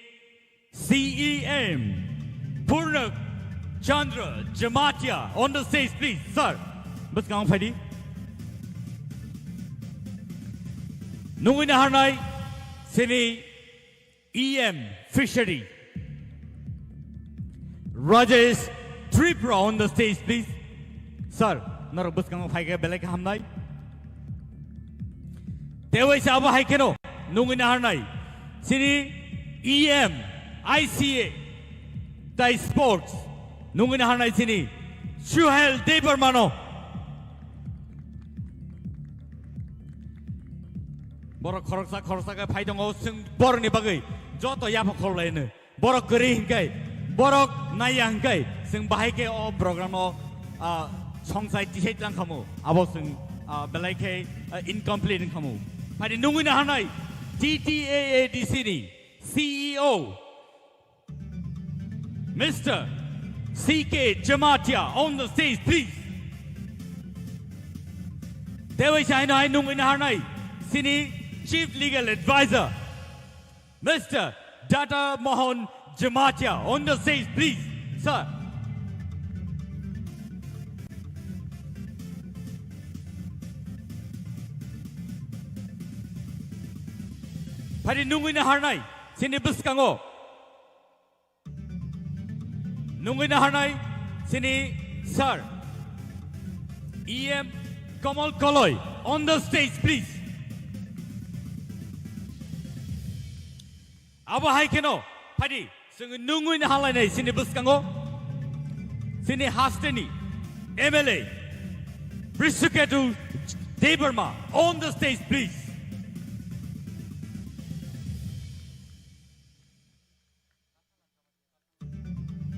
CEM Purnak Chandra Jamatia on the stage, please, sir. Bus kang phadi. Nungin harnai sini EM Fishery. Rajesh Tipra on the stage, please, sir. Nor bus kang phai ke belai ka hamnai. Tewai sa aba hai keno nungin harnai sini EM ICA the sports nungin harnai sini Suhel Debermano. Borok khorsa ka phai dong sing bor ni bagai joto ya phol lain borok keri hingkai borok naya hingkai sing bahai ke o program o songsai t-shirt lang kamu abo sing belai ke incomplete kamu phai nungin harnai TTAADC ni CEO Mr. CK Jamatia on the stage, please. Tewai sai nai nungin harnai sini Chief Legal Advisor, Mr. Data Mohan Jamatia, on the stage, please, sir. Pari nungin harnai, sini bus kango. Nungin harnai, sini sir. EM Kamal Koloy, on the stage, please. Aba hai keno padi sing nungui na halai nei sini bus kango sini hasteni MLA Brisuketu Deberma on the stage, please.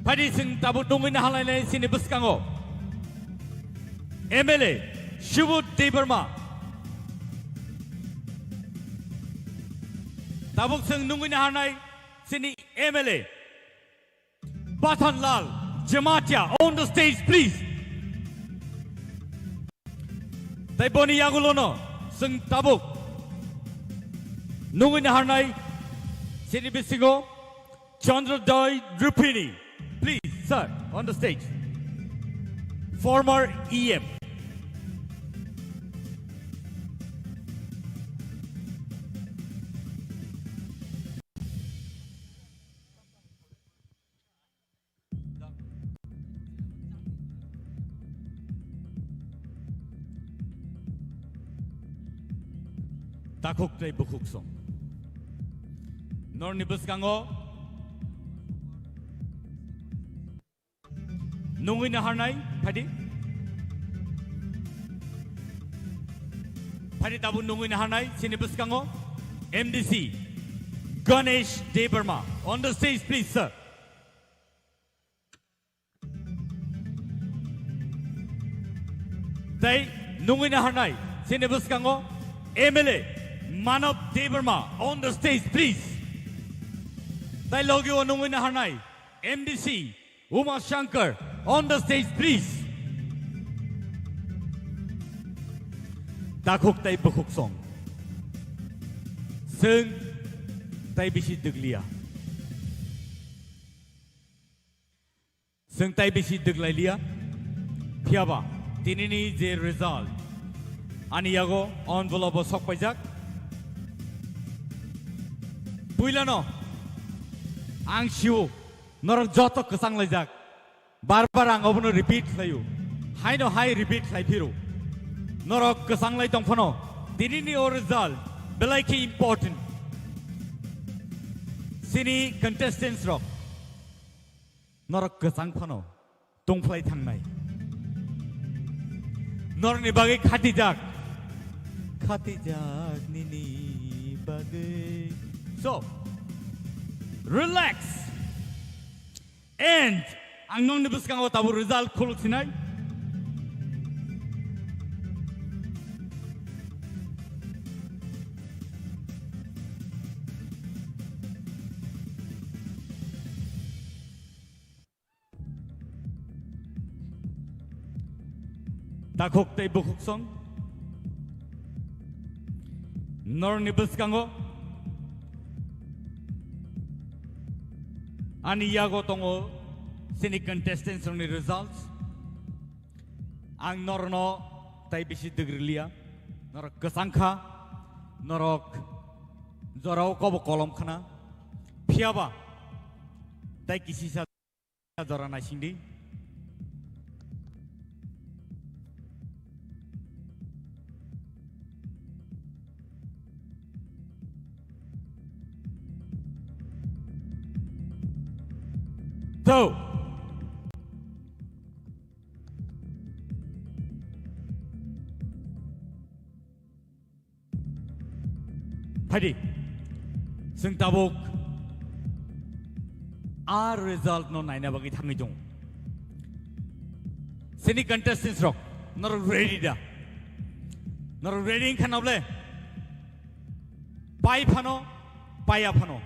Padi sing tabu nungui na halai nei sini bus kango MLA Shubut Deberma. Tabuk sing nungin harnai sini MLA Bathanlal Jamatia on the stage, please. Tai boni yagulono sing tabuk nungin harnai sini bisingo Chandra DOPHANI, please, sir, on the stage. Former EM. Takuk tay bukuk song. Nor nibus kango. Nungin na harnai padi. Padi tabu nungin na harnai sinibus kango. MDC Ganesh Deberma on the stage, please, sir. Tay nungin na harnai sinibus kango. MLA Manav Deberma on the stage, please. Tai logi o nungin na harnai MDC Uma Shankar on the stage, please. Takuk tay bukuk song. Sing tay bisi duglia. Sing tay bisi duglai lia. Piaba tinini je result. Ani yago envelope sok pajak. Puilano ang shiu norok joto kesang lejak. Barbar ang obono repeat layu. Hai no hai repeat lai piru. Norok kesang lai tongpano. Tinini o result belai ki important. Sini contestants rock. Norok kesang pano tongplai thang nai. Nor ni bagai khati jak. Khatijak nini bagai. So, relax. And ang nong nibus kang tabu result kuluk sinay. Takok tay bukuk song. Nor nibus kango Ani yago tongo sini contestants ni results. Ang norno tay bisi degrilia norok kesangka norok jorao kobo kolom khana phiaba tay kisi sa jora na sindi so Hadi, sing tabuk, our result no naina bagi thangi jong. Sini contestants rock, nor ready da, nor ready kan able. Pai phano, paya phano.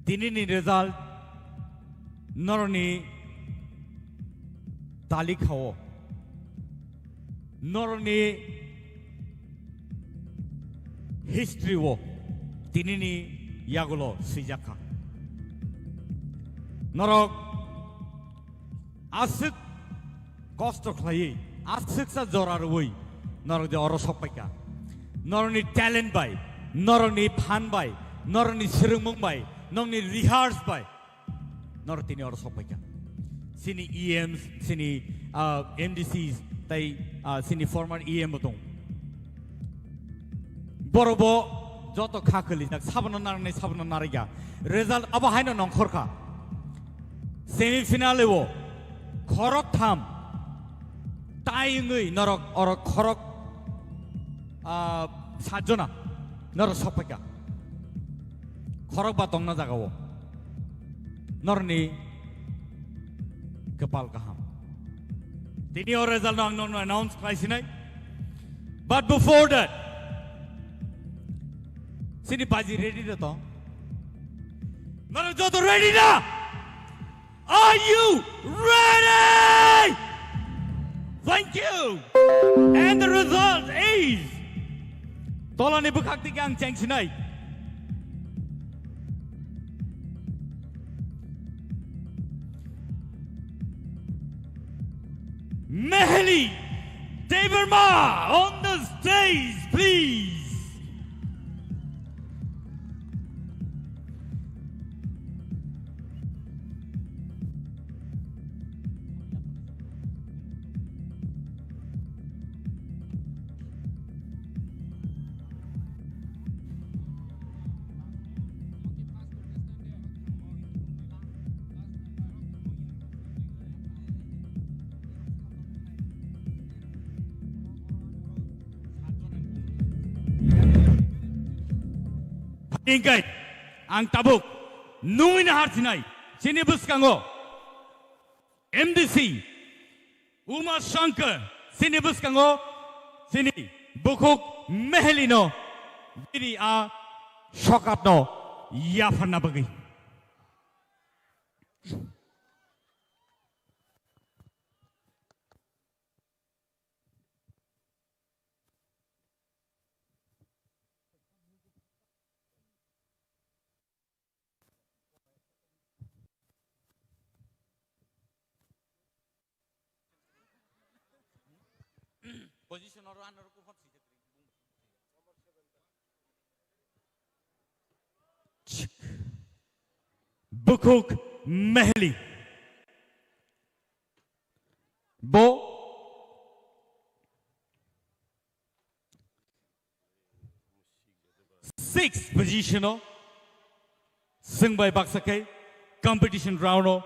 Tini ni result, nor ni tali khao, nor ni history wo tinini yagulo sijaka norok asuk kosto khlai asuk sa jorar woi norok de oro sopaika noroni talent bai noroni phan bai noroni sirungmung bai noroni rehearse bai nor tini oro sopaika sini EMs sini MDCs tai sini former EM botong বড়বো যত খাকলি যাক সাবন নারনে সাবন নারিগা result আবা হাইনো নংখরখা সেমিফিনালেও খরক থাম তাইঙৈ নরক অরক খরক সাতজনা নরক সপাইকা খরক বা দংনা জাগাও নরনি কপাল কাহাম তিনি ও রেজাল্ট আং নন অ্যানাউন্স খাইছিনাই but before that Sini baji ready na to? Nara joto ready na? Are you ready? Thank you. And the result is tola ni bukakti kang cheng sinai. Mehli Deverma on the stage, please. Ingkai, ang tabuk, nui na hartinai, sini buskango, MDC, Uma Shankar, sini buskango, sini bukuk mehelino, diri a shokatno, yafana bagi. Position or run or Bukuk Mehli Bo sixth position sing by Baksake competition round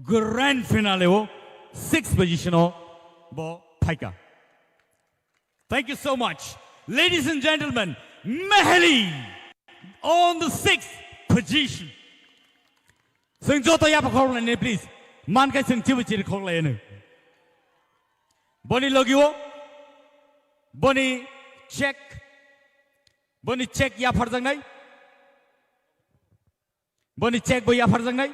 grand finale sixth position Bo Paika. Thank you so much. Ladies and gentlemen, Mehli on the sixth position. Sing Jota Yapakorlane, please. Mankai Sing Chivichi Korlane. Boni Logio. Boni check. Boni check Yaparzangai. Boni check Boy Yaparzangai.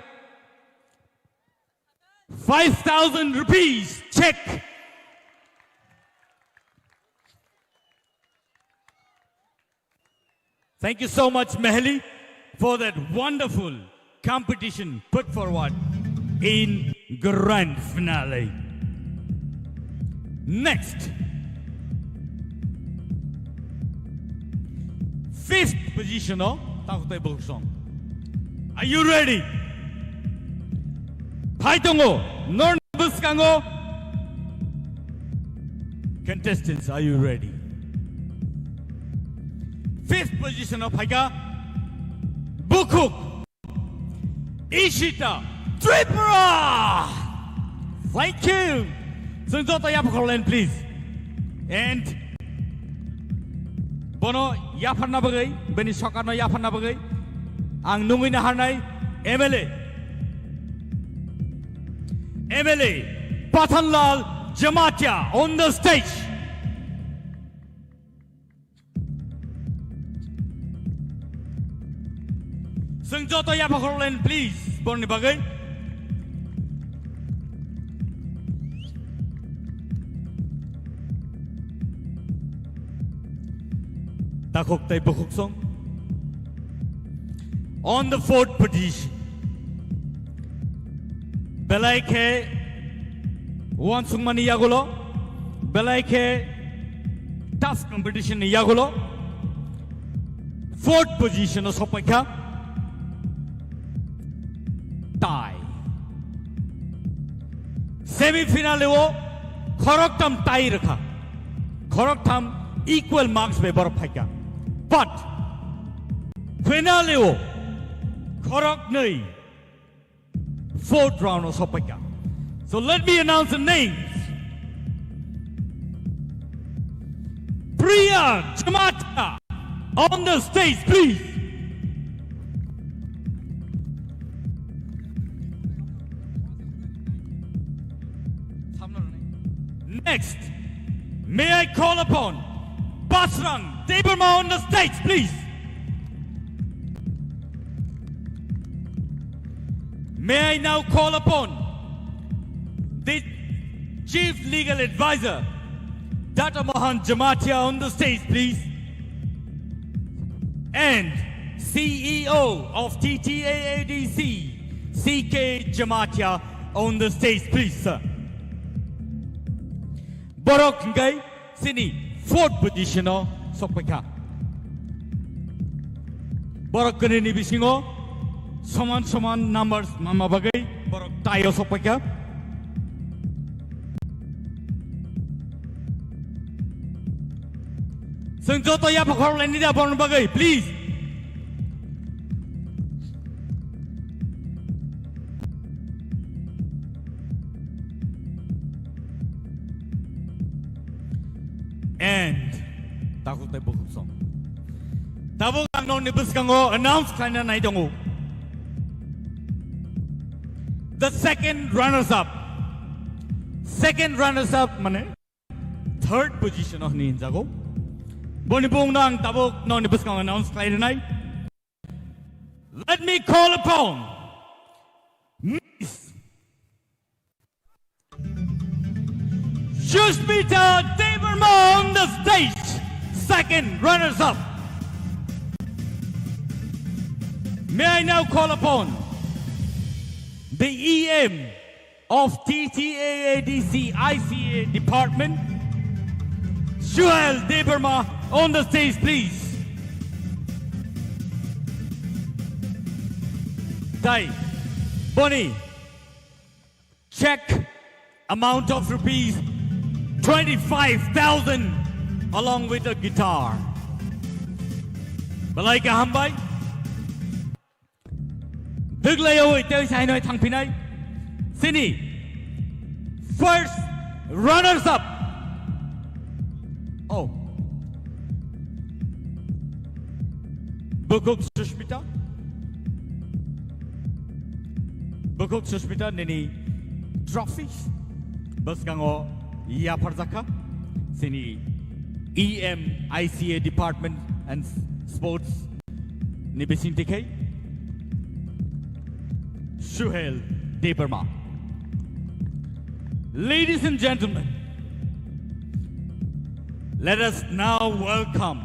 5,000 rupees check. Thank you so much, Mehli, for that wonderful competition put forward in grand finale. Next, fifth position of Takutay Boksong. Are you ready? Paitongo, Nornbuskango. Contestants, are you ready? Fifth position of Paika, Bukuk, Ishita, Tipra. Thank you. Sunjata Yapakolen, please. And Bono Yapana Bagay, Beni Sokano Yapana Bagay, Ang Nungina Hanai, MLA Pathanlal Jamatia on the stage. Sunjata Yapakolen, please. Boni Bagay. Takok Tay Bukuk Song. On the fourth position, Belaike Wansungmani Yagulo, Belaike tough competition Yagulo. Fourth position of Sopaka, tie. Semi-finale wo Khoroktam tie rakha. Khoroktam equal marks be bar phaka. But finale wo Khorok nei fourth round of Sopaka. So let me announce the names. Priya Jamata on the stage, please. Next, may I call upon Basrang Deberma on the stage, please. May I now call upon the Chief Legal Advisor, Dr. Mohan Jamatia on the stage, please. And CEO of TTAADC, CK Jamatia on the stage, please, sir. Borok Ngai, Sini, fourth position of Sopeka. Borok Kanini Bisingo, Soman numbers, Mama Bagay, Borok Tayo Sopeka. Sunjoto Yapakor Lenida Bon Bagay, please. And Takutay Bukuk Song. Tabok ang non nibuskango announce kanya na idongo. The second runners-up. Second runners-up mane third position of Ninjago. Bonibong nang tabok non nibuskango announce kanya na. Let me call upon Miss Shushmita Deberma on the stage, second runners-up. May I now call upon the EM of TTAADC ICA Department, Shuhel Deberma on the stage, please. Tai, Bonnie, check amount of rupees 25,000 along with a guitar. Balay ka hambay? Duglayo ito sa Hanoi Thang Pinay. Sini, first runners up. Oh. Bukuk Sushmita. Bukuk Sushmita nini trophies. Bas kango Yaparzaka, Sini EM ICA Department and Sports Nibisintike, Shuhel Deberma. Ladies and gentlemen, let us now welcome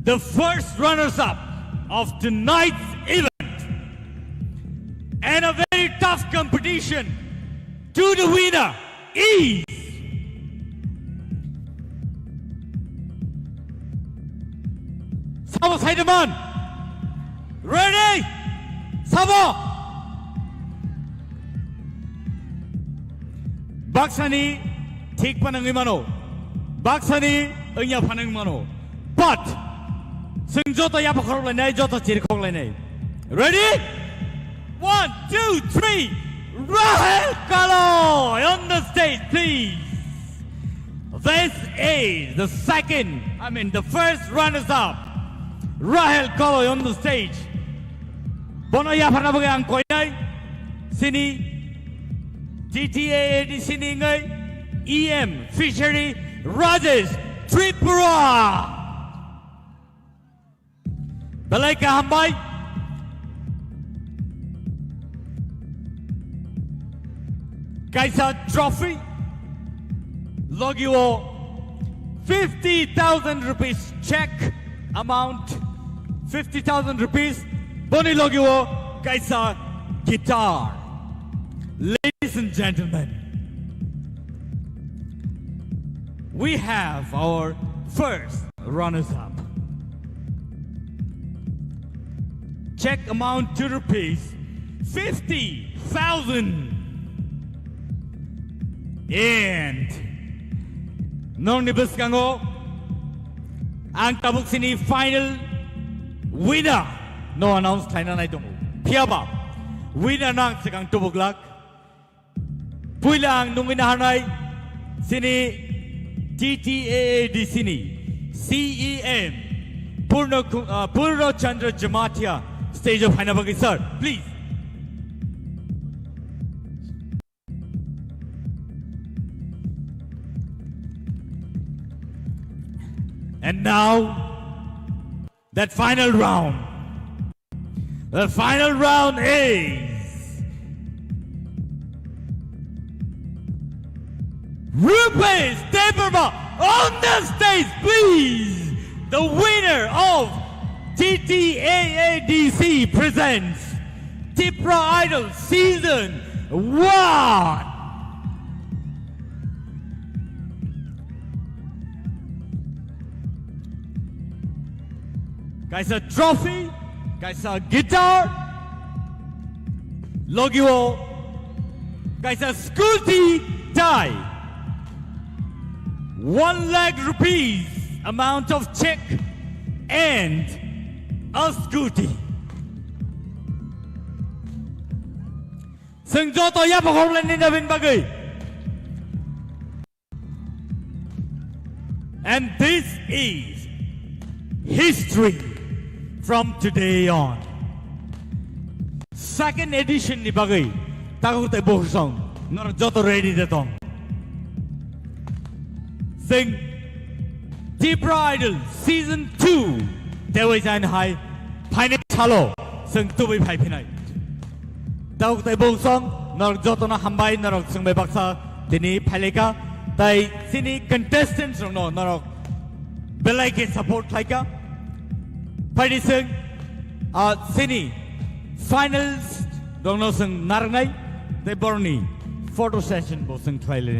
the first runners-up of tonight's event. congratulations to the winner is Sabo Saidaman. Ready? Sabo. Baksani tik panang imano. Baksani enya panang imano. But sing joto yapa khorok lai nai joto chiri khorok lai nai. Ready? 1, 2, 3. Rahel Kalo on the stage, please. This is the first runners-up. Rahel Kalo on the stage. Bono ya pernah bagai angkoi nai. Sini GTA di sini ngai. EM Fishery Rajesh Tipra. Balai kahambai. Kaisa trophy. Logio 50,000 rupees check amount. 50,000 rupees. Boni Logio Kaisa guitar. Ladies and gentlemen, we have our first runners-up. Check amount 2 rupees. 50,000. And non nibus kango ang tabuk sini final winner no announce taina nai tongo piaba winner nang sekang tubuk lak puilang nungina hanai sini TTA di sini CEM Purno Chandra Jamatia stage of Hanabagi sir please. And now, that final round. The final round is Rupesh Tipra on the stage, please. The winner of TTAADC presents Tipra Idol Season 1. Guys, a trophy, guys, a guitar, Logio, guys, a scooty tie, 1 lakh rupees amount of check, and a scooty. Sengjoto ya pagorlan ni Navin Bagay. And this is history. From today on, second edition ni bagay takut tay bohsong nor joto ready detong sing Tipra Idol Season 2 Dewey Jain Hai Paine Chalo sing tubi pai pinai takut tay bohsong nor joto na hambay nor sing bay baksa dini paileka tay sini contestants no nor belai ke support laika. Pwede sing sini finals dong no sing narangai they borni photo session bo sing try le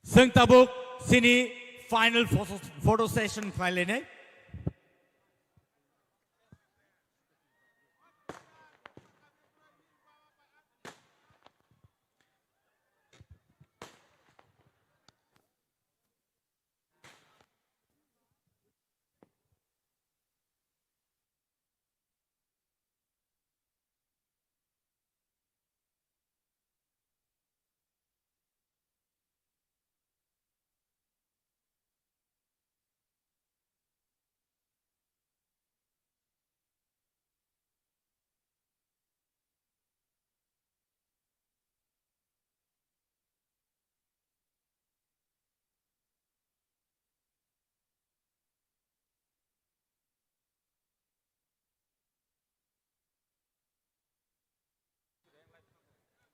sing tabuk sini final photo session try le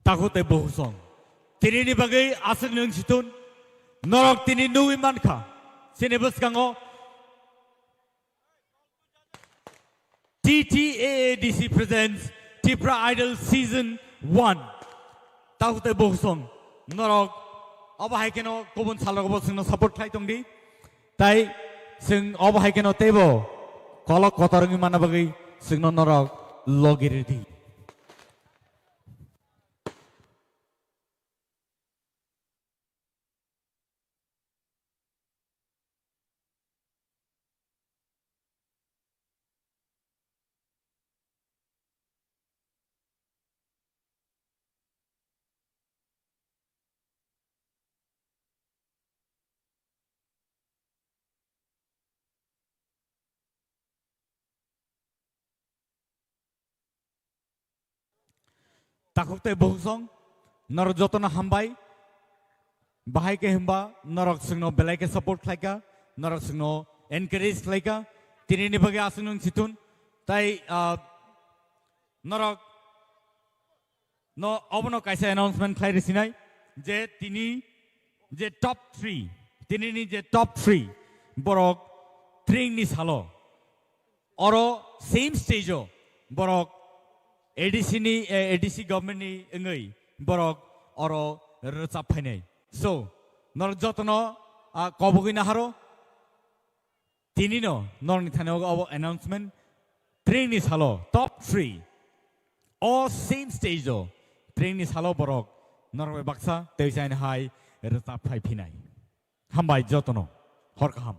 takut tay bohsong tini ni bagai asal nung situn norok tini nui manka sini buskango TTAADC presents Tipra Idol Season 1 tahute bohsong norok obahai keno kubun salok bosong support khai tongdi tai sing obahai keno tebo kolok kotorangi mana bagai sing norok logiridi takukte bohsong norok jotona hambai bahai ke himba norok singno belai ke support khlaika norok singno encourage khlaika tini ni bagi asunung situn tai norok no obono kaisa announcement khlai resinai je tini je top 3 tini ni je top 3 borok tring ni salo oro same stage o borok ADC government ni engai borok oro recap phainai so nor jotono kobogi na haro tini no nor ni thane obo announcement train ni salo top 3 all same stage o train ni salo borok nor baksa teisain hai recap phai phinai hambai jotono hor kaham